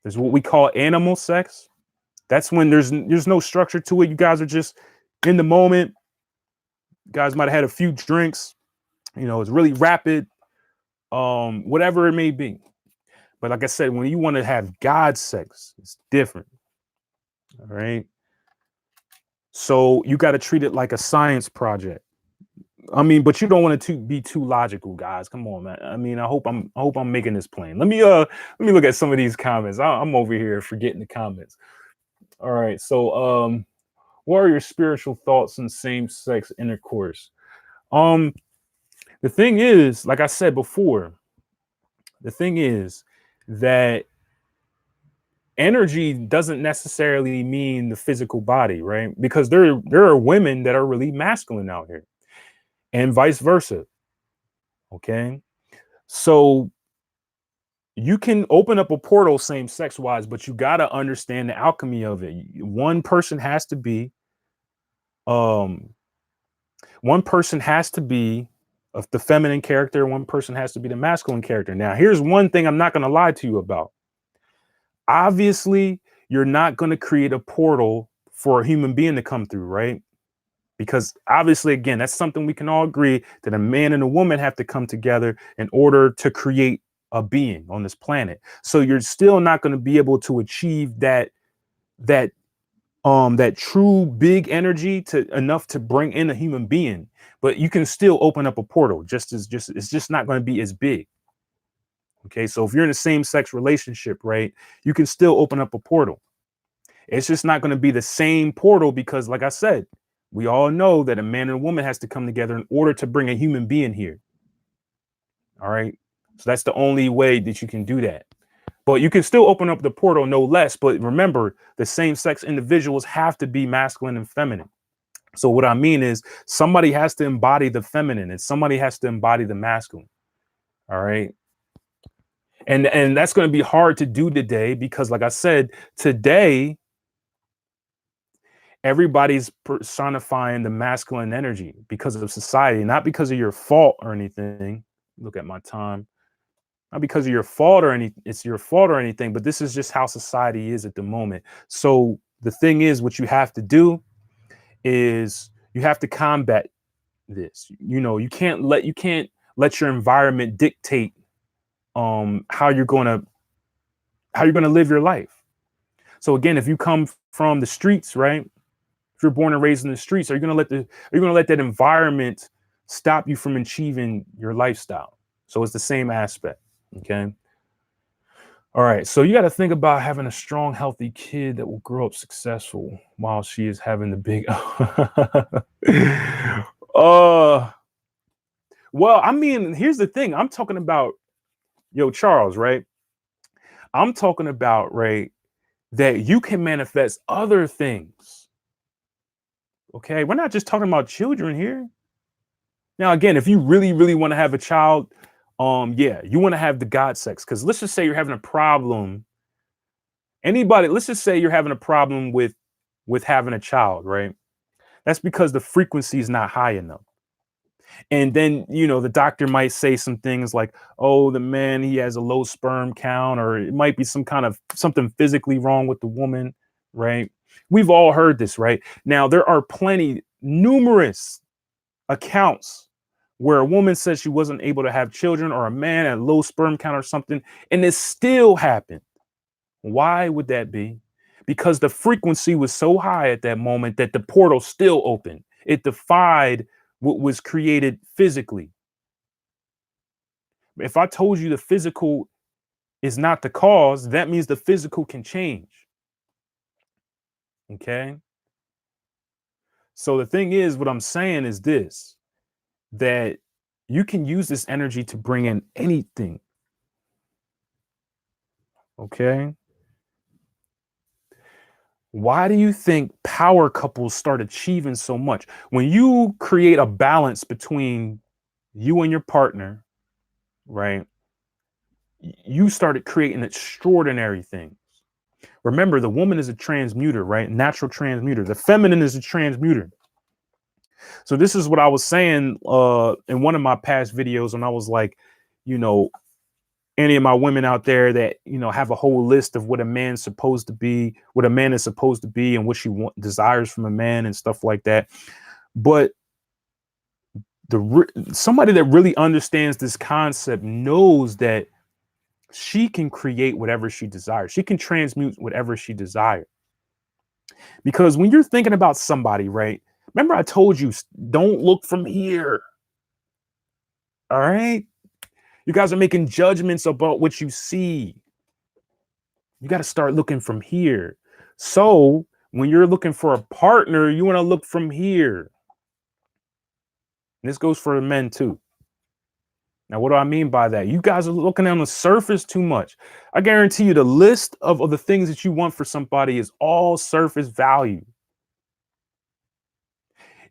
There's what we call animal sex. That's when there's no structure to it. You guys are just in the moment. You guys might have had a few drinks. It's really rapid. Whatever it may be. But like I said, when you want to have God's sex, it's different. All right. So you got to treat it like a science project. I mean, but you don't want it to be too logical, guys. Come on, man. I mean, I hope I'm making this plain. Let me look at some of these comments. I'm over here forgetting the comments. All right. So what are your spiritual thoughts on same-sex intercourse? The thing is, like I said before, the thing is that energy doesn't necessarily mean the physical body, right? Because there are women that are really masculine out here, and vice versa. Okay. So you can open up a portal same sex wise, but you got to understand the alchemy of it. One person has to be the feminine character, one person has to be the masculine character. Now, here's one thing I'm not going to lie to you about. Obviously, you're not going to create a portal for a human being to come through, right? Because obviously, again, that's something we can all agree that a man and a woman have to come together in order to create a being on this planet. So you're still not going to be able to achieve that true big energy enough to bring in a human being, but you can still open up a portal. It's just not going to be as big. Okay, so if you're in a same-sex relationship, right, you can still open up a portal. It's just not going to be the same portal because, like I said, we all know that a man and a woman has to come together in order to bring a human being here. All right. So that's the only way that you can do that. But you can still open up the portal no less. But remember, the same sex individuals have to be masculine and feminine. So what I mean is somebody has to embody the feminine and somebody has to embody the masculine. All right. And that's going to be hard to do today because, like I said, today everybody's personifying the masculine energy because of society, not because of your fault or anything. Look at my time. Not because of your fault or it's your fault or anything, but this is just how society is at the moment. So the thing is, what you have to do is you have to combat this. You can't let your environment dictate how you're gonna live your life. So again, if you come from the streets, right? If you're born and raised in the streets, are you gonna let that environment stop you from achieving your lifestyle? So it's the same aspect. Okay. All right. So you got to think about having a strong, healthy kid that will grow up successful while she is having the big uh well, I mean, here's the thing. I'm talking about, yo, Charles, right? I'm talking about, right, that you can manifest other things. Okay. We're not just talking about children here. Now, again, if you really, really want to have a child, yeah, you want to have the God sex. Because let's just say you're having a problem. Let's just say you're having a problem with having a child, right? That's because the frequency is not high enough. And then, the doctor might say some things like, oh, the man, he has a low sperm count, or it might be some kind of something physically wrong with the woman, right? We've all heard this, right? Now, there are numerous accounts where a woman said she wasn't able to have children, or a man had low sperm count or something, and it still happened. Why would that be? Because the frequency was so high at that moment that the portal still opened. It defied what was created physically. If I told you the physical is not the cause, that means the physical can change. Okay. So the thing is, what I'm saying is this, that you can use this energy to bring in anything. Okay. Why do you think power couples start achieving so much? When you create a balance between you and your partner, right? You started creating extraordinary things. Remember, the woman is a transmuter, right? Natural transmuter. The feminine is a transmuter. So this is what I was saying in one of my past videos when I was like, you know, any of my women out there that have a whole list of what a man's supposed to be, what a man is supposed to be, and what she desires from a man and stuff like that. But somebody that really understands this concept knows that she can create whatever she desires. She can transmute whatever she desires. Because when you're thinking about somebody, right? Remember, I told you, don't look from here. All right. You guys are making judgments about what you see. You got to start looking from here. So when you're looking for a partner, you want to look from here. And this goes for the men too. Now, what do I mean by that? You guys are looking on the surface too much. I guarantee you the list of the things that you want for somebody is all surface value.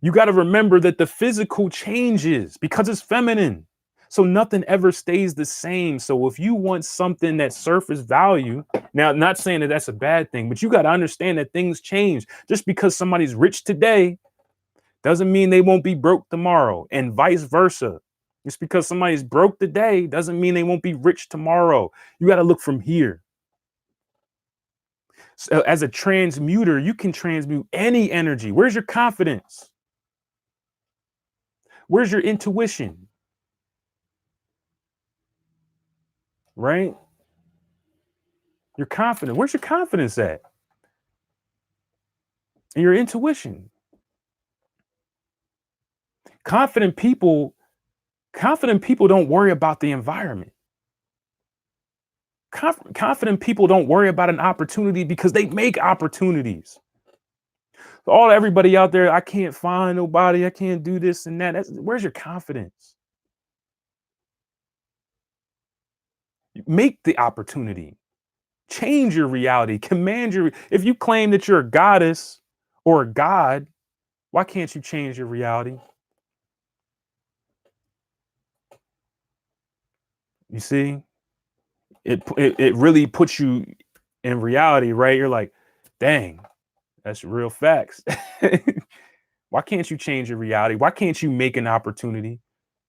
You got to remember that the physical changes because it's feminine. So nothing ever stays the same. So if you want something that's surface value, now, not saying that that's a bad thing, but you got to understand that things change. Just because somebody's rich today doesn't mean they won't be broke tomorrow, and vice versa. Just because somebody's broke today doesn't mean they won't be rich tomorrow. You got to look from here. So as a transmuter, you can transmute any energy. Where's your confidence? Where's your intuition? Right? You're confident. Where's your confidence at? And your intuition. Confident people, confident people don't worry about the environment. Confident people don't worry about an opportunity because they make opportunities. All everybody out there, I can't find nobody, I can't do this and that. Where's your confidence? Make the opportunity. Change your reality. Command your. If you claim that you're a goddess or a god, why can't you change your reality? You see, it really puts you in reality, right? You're like, dang, that's real facts. Why can't you change your reality? Why can't you make an opportunity?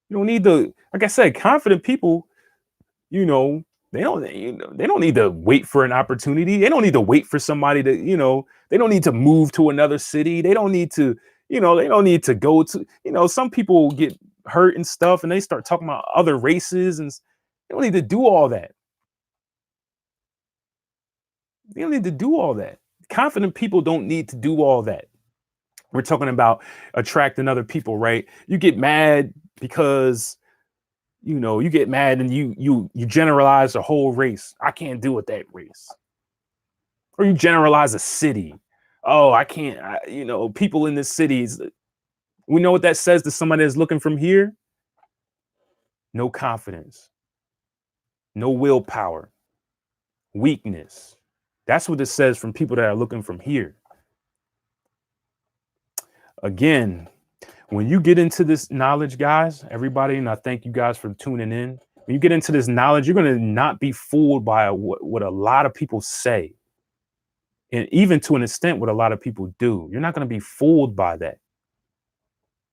You don't need the, like I said, confident people, you know, they don't need to wait for an opportunity. They don't need to wait for somebody to, they don't need to move to another city. They don't need to, they don't need to go to, some people get hurt and stuff and they start talking about other races and they don't need to do all that. They don't need to do all that. Confident people don't need to do all that. We're talking about attracting other people, right? You get mad because you get mad and you generalize a whole race. I can't deal with that race. Or you generalize a city. Oh, I can't, people in this city, we know what that says to somebody that's looking from here. No confidence, no willpower, weakness. That's what it says from people that are looking from here. Again, when you get into this knowledge, guys, everybody, and I thank you guys for tuning in. When you get into this knowledge, you're going to not be fooled by what a lot of people say. And even to an extent, what a lot of people do. You're not going to be fooled by that.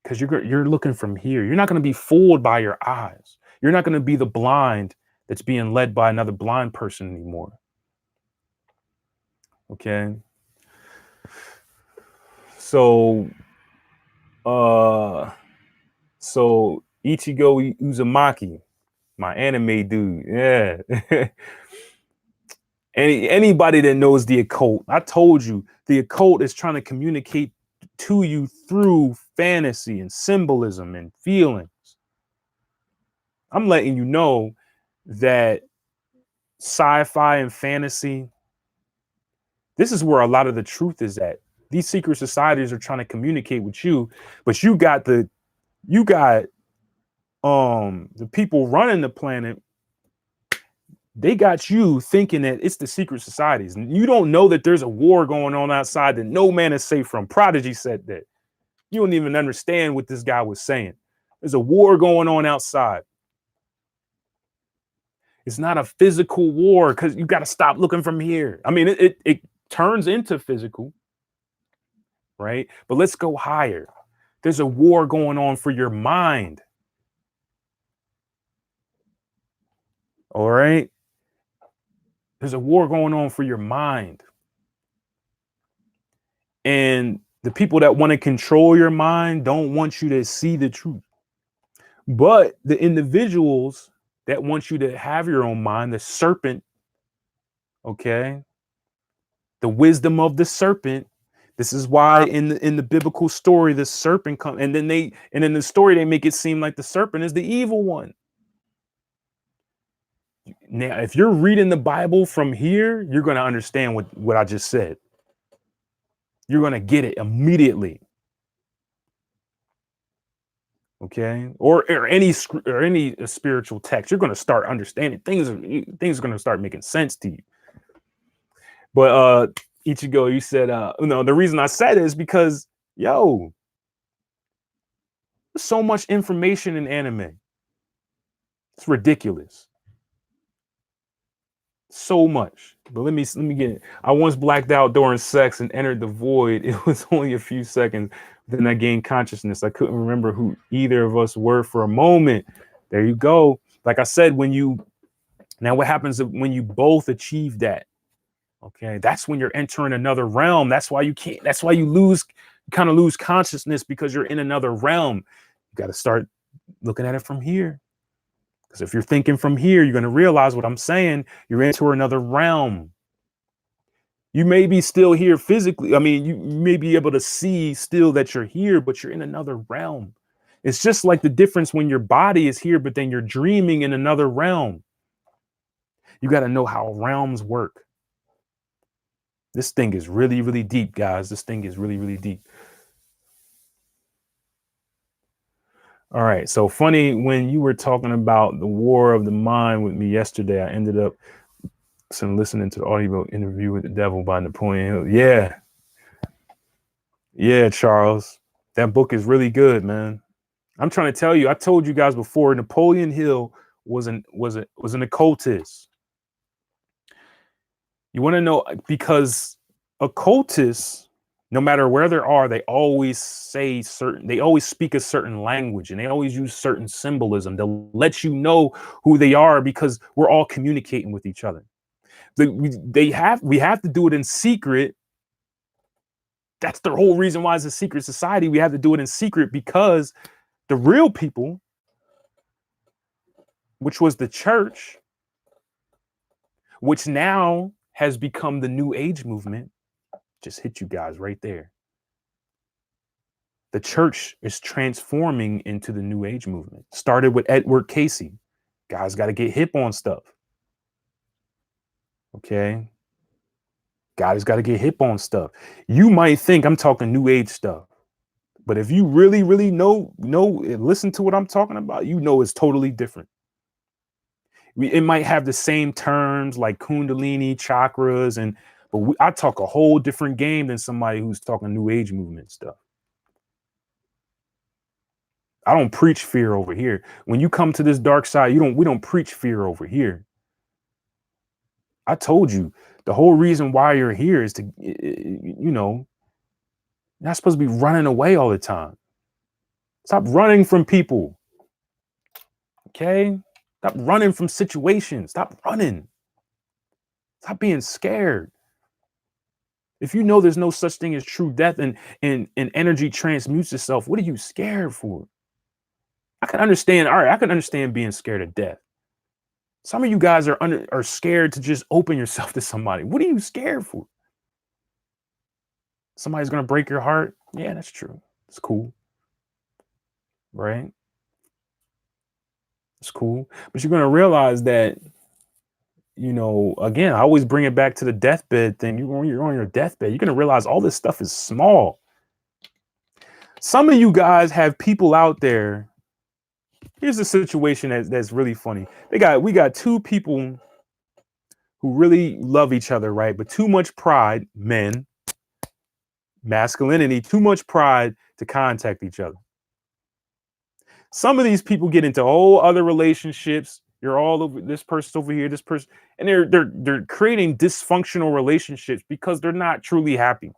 Because you're looking from here. You're not going to be fooled by your eyes. You're not going to be the blind that's being led by another blind person anymore. Okay. So Ichigo Uzumaki, my anime dude, yeah. Anybody that knows the occult, I told you, the occult is trying to communicate to you through fantasy and symbolism and feelings. I'm letting you know that sci-fi and fantasy, this is where a lot of the truth is at. These secret societies are trying to communicate with you, but you got the people running the planet. They got you thinking that it's the secret societies, and you don't know that there's a war going on outside that no man is safe from. Prodigy said that. You don't even understand what this guy was saying. There's a war going on outside. It's not a physical war because you got to stop looking from here. I mean, it turns into physical, right? But let's go higher. There's a war going on for your mind. All right? There's a war going on for your mind. And the people that want to control your mind don't want you to see the truth. But the individuals that want you to have your own mind, the serpent, okay, the wisdom of the serpent. This is why in the biblical story, the serpent comes, and then in the story they make it seem like the serpent is the evil one. Now, if you're reading the Bible from here, you're going to understand what I just said. You're going to get it immediately. Okay, or any spiritual text, you're going to start understanding things are going to start making sense to you. But Ichigo, you said the reason I said it is because there's so much information in anime. It's ridiculous. So much. But let me get it. I once blacked out during sex and entered the void. It was only a few seconds. Then I gained consciousness. I couldn't remember who either of us were for a moment. There you go. Like I said, now what happens when you both achieve that? Okay, that's when you're entering another realm. That's why you kind of lose consciousness, because you're in another realm. You got to start looking at it from here. Because if you're thinking from here, you're going to realize what I'm saying. You're into another realm. You may be still here physically. I mean, you may be able to see still that you're here, but you're in another realm. It's just like the difference when your body is here, but then you're dreaming in another realm. You got to know how realms work. This thing is really, really deep, guys. This thing is really, really deep. All right. So funny, when you were talking about the war of the mind with me yesterday, I ended up listening to the audio interview with the devil by Napoleon Hill. Yeah. Yeah, Charles. That book is really good, man. I'm trying to tell you, I told you guys before, Napoleon Hill was an occultist. You want to know, because occultists, no matter where they are, they always speak a certain language, and they always use certain symbolism to let you know who they are, because we're all communicating with each other. We have to do it in secret. That's the whole reason why it's a secret society. We have to do it in secret, because the real people, which was the church, which now has become the New Age movement, just hit you guys right there. The church is transforming into the New Age movement. Started with Edward Casey. Guys got to get hip on stuff. Okay. Guys got to get hip on stuff. You might think I'm talking New Age stuff, but if you really, really know, listen to what I'm talking about, you know it's totally different. It might have the same terms like Kundalini, chakras, but I talk a whole different game than somebody who's talking New Age movement stuff. I don't preach fear over here. When you come to this dark side, we don't preach fear over here. I told you, the whole reason why you're here is to, you're not supposed to be running away all the time. Stop running from people. Okay? Stop running from situations. Stop running. Stop being scared. If you know there's no such thing as true death, and energy transmutes itself, what are you scared for? I can understand. All right, I can understand being scared of death. Some of you guys are scared to just open yourself to somebody. What are you scared for? Somebody's gonna break your heart? Yeah, that's true. It's cool. Right? It's cool. But you're gonna realize that, again, I always bring it back to the deathbed thing. When you're on your deathbed, you're gonna realize all this stuff is small. Some of you guys have people out there. Here's a situation that's really funny. We got two people who really love each other, right? But too much pride, men, masculinity, too much pride to contact each other. Some of these people get into whole other relationships. You're all over, this person's over here, this person, and they're creating dysfunctional relationships because they're not truly happy.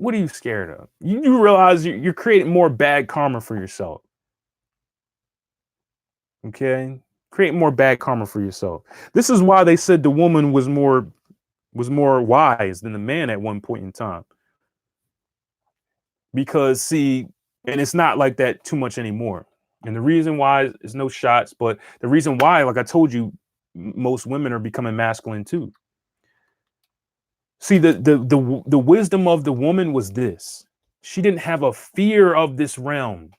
What are you scared of? You realize you're creating more bad karma for yourself. Okay? Create more bad karma for yourself. This is why they said the woman was more wise than the man at one point in time. Because see, and it's not like that too much anymore. And the reason why is no shots, but the reason why, like I told you, most women are becoming masculine too. See, the wisdom of the woman was this. She didn't have a fear of this realm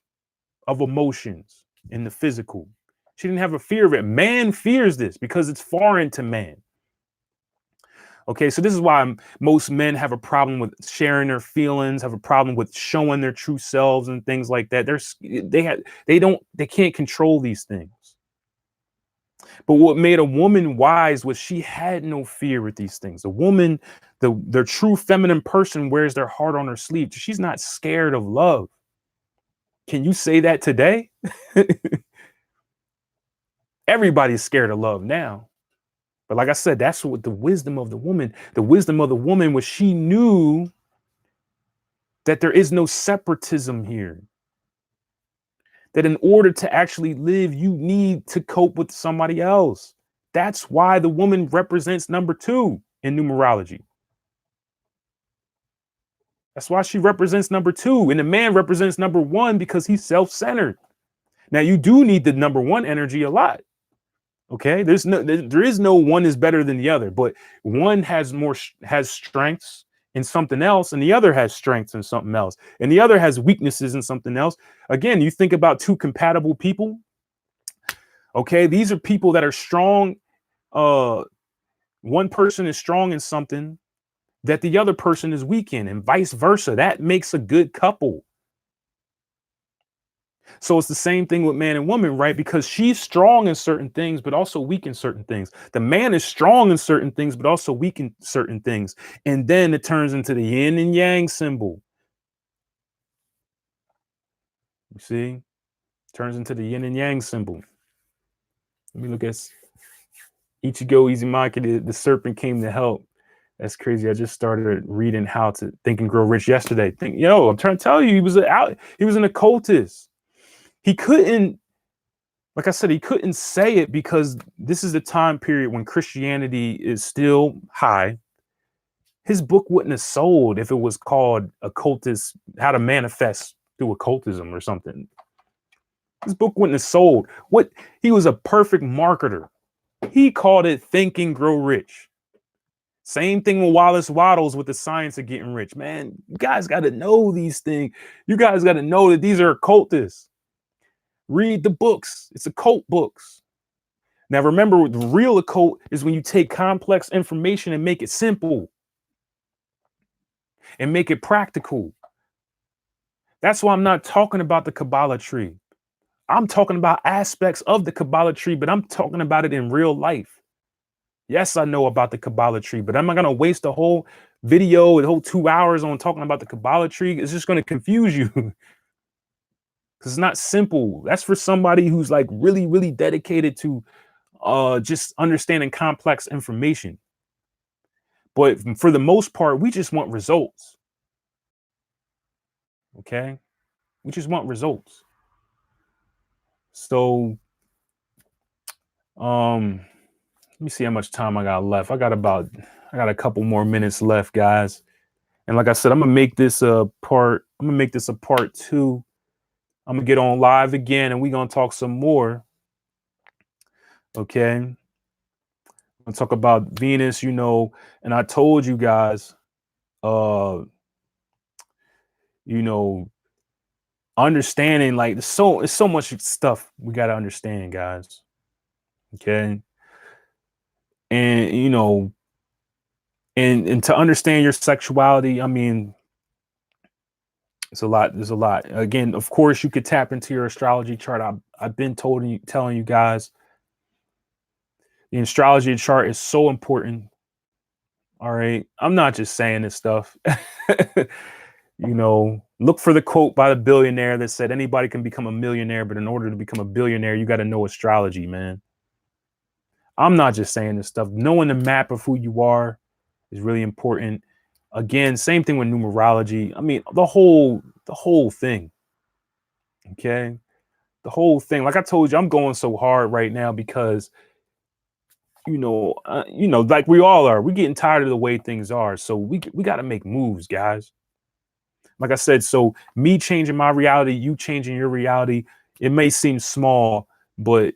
of emotions in the physical. She didn't have a fear of it. Man fears this because it's foreign to man. Okay, so this is why most men have a problem with sharing their feelings, have a problem with showing their true selves and things like that. They can't control these things. But what made a woman wise was she had no fear with these things. A woman, the true feminine person, wears their heart on her sleeve. She's not scared of love. Can you say that today? Everybody's scared of love now. But like I said, that's what the wisdom of the woman was, she knew that there is no separatism here. That in order to actually live, you need to cope with somebody else. That's why the woman represents number 2 in numerology. That's why she represents number 2. And the man represents number 1 because he's self-centered. Now, you do need the number 1 energy a lot. Okay, there is no one is better than the other, but one has strengths in something else, and the other has strengths in something else, and the other has weaknesses in something else. Again, you think about two compatible people. Okay, these are people that are strong. One person is strong in something that the other person is weak in, and vice versa. That makes a good couple. So it's the same thing with man and woman, right? Because she's strong in certain things, but also weak in certain things. The man is strong in certain things, but also weak in certain things. And then it turns into the yin and yang symbol. You see? Turns into the yin and yang symbol. Let me look at Ichigo Izumaki, the serpent came to help. That's crazy. I just started reading How to Think and Grow Rich yesterday. I'm trying to tell you, he was an occultist. He couldn't, like I said, he couldn't say it because this is the time period when Christianity is still high. His book wouldn't have sold if it was called Occultist, How to Manifest Through Occultism or something. His book wouldn't have sold. He was a perfect marketer. He called it Think and Grow Rich. Same thing with Wallace Waddles with the science of getting rich. Man, you guys got to know these things. You guys got to know that these are occultists. Read the books. It's occult books. Now, remember, the real occult is when you take complex information and make it simple and make it practical. That's why I'm not talking about the Kabbalah tree. I'm talking about aspects of the Kabbalah tree, but I'm talking about it in real life. Yes, I know about the Kabbalah tree, but I'm not going to waste the whole video, the whole 2 hours on talking about the Kabbalah tree. It's just going to confuse you. Because it's not simple. That's for somebody who's like really, really dedicated to just understanding complex information. But for the most part, we just want results. Okay? We just want results. So, let me see how much time I got left. I got a couple more minutes left, guys. And like I said, I'm gonna make this a part 2. I'm gonna get on live again and we're gonna talk some more. Okay. I'm gonna talk about Venus, and I told you guys, understanding, like, it's so much stuff we gotta understand, guys. Okay. And and to understand your sexuality, I mean, it's a lot. There's a lot. Again, of course, you could tap into your astrology chart. I've been telling you guys, the astrology chart is so important. All right. I'm not just saying this stuff. Look for the quote by the billionaire that said anybody can become a millionaire, but in order to become a billionaire, you got to know astrology, man. I'm not just saying this stuff. Knowing the map of who you are is really important. Again, same thing with numerology. I mean, the whole thing. Okay. The whole thing. Like I told you, I'm going so hard right now because, like we all are, we're getting tired of the way things are. So we got to make moves, guys. Like I said, so me changing my reality, you changing your reality, it may seem small, but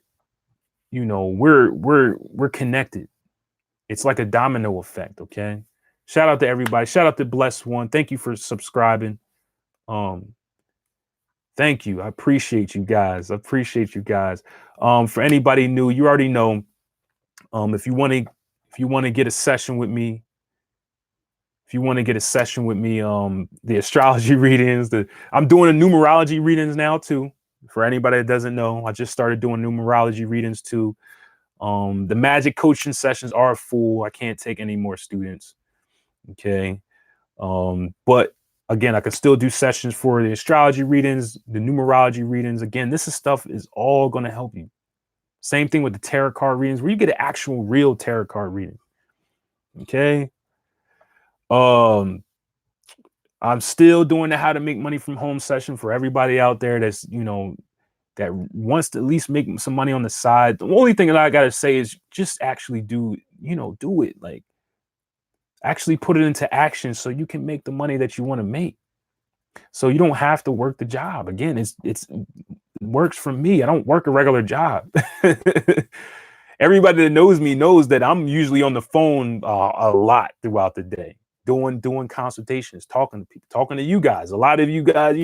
we're connected. It's like a domino effect. Okay. Shout out to everybody. Shout out to Blessed One. Thank you for subscribing. Thank you. I appreciate you guys. For anybody new, you already know. If you want to get a session with me, the astrology readings, I'm doing the numerology readings now too. For anybody that doesn't know, I just started doing numerology readings too. The magic coaching sessions are full. I can't take any more students. Okay. But again, I can still do sessions for the astrology readings, the numerology readings. Again, this stuff is all going to help you. Same thing with the tarot card readings, where you get an actual real tarot card reading. Okay. I'm still doing the How to Make Money from Home session for everybody out there that's, that wants to at least make some money on the side. The only thing that I got to say is just actually do it. Like, actually put it into action so you can make the money that you want to make. So you don't have to work the job. Again, it works for me. I don't work a regular job. Everybody that knows me knows that I'm usually on the phone a lot throughout the day. doing consultations, talking to people, talking to you guys. A lot of you guys,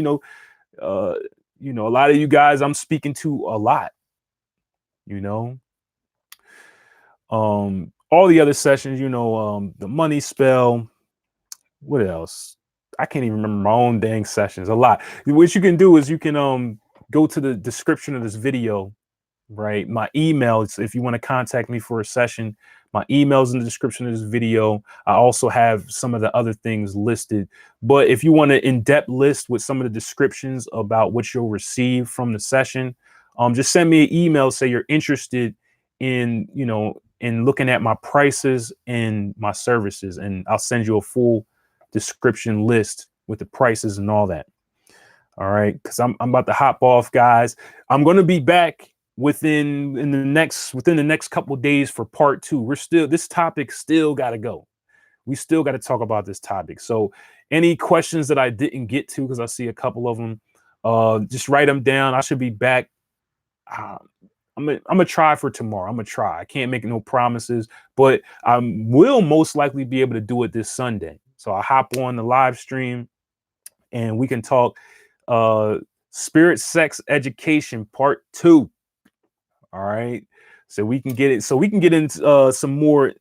a lot of you guys I'm speaking to a lot, you know. All the other sessions, the money spell, what else? I can't even remember my own dang sessions. A lot. What you can do is you can go to the description of this video, right? My email, if you want to contact me for a session, my email's in the description of this video. I also have some of the other things listed. But if you want an in-depth list with some of the descriptions about what you'll receive from the session, just send me an email, say you're interested in, in looking at my prices and my services, and I'll send you a full description list with the prices and all that. All right, because I'm about to hop off, guys. I'm going to be back within the next couple of days for part 2. This topic still got to go. We still got to talk about this topic. So any questions that I didn't get to, because I see a couple of them, just write them down. I should be back. I'm gonna try for tomorrow. I'm gonna try. I can't make no promises, but I will most likely be able to do it this Sunday. So I'll hop on the live stream and we can talk spirit sex education part 2. All right, so we can get into some more,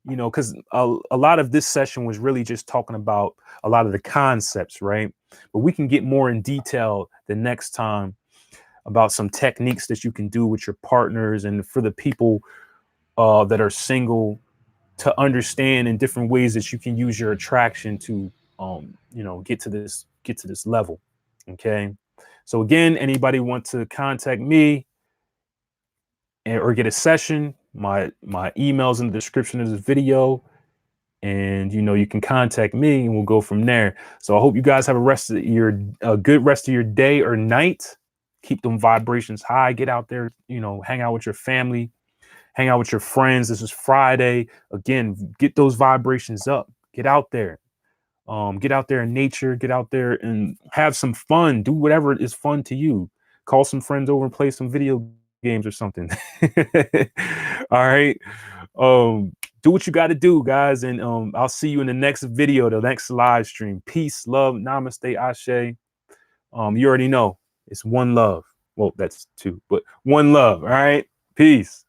because a lot of this session was really just talking about a lot of the concepts, right? But we can get more in detail the next time about some techniques that you can do with your partners, and for the people that are single, to understand in different ways that you can use your attraction to get to this level. Okay, so again, anybody want to contact me or get a session, my email's in the description of this video, and you can contact me and we'll go from there. So I hope you guys have a good rest of your day or night. Keep them vibrations high. Get out there, hang out with your family, hang out with your friends. This is Friday. Again, get those vibrations up. Get out there. Get out there in nature. Get out there and have some fun. Do whatever is fun to you. Call some friends over and play some video games or something. All right. Do what you got to do, guys. And I'll see you in the next video, the next live stream. Peace, love, namaste, ashe. You already know it's one love. Well, that's 2, but one love. All right. Peace.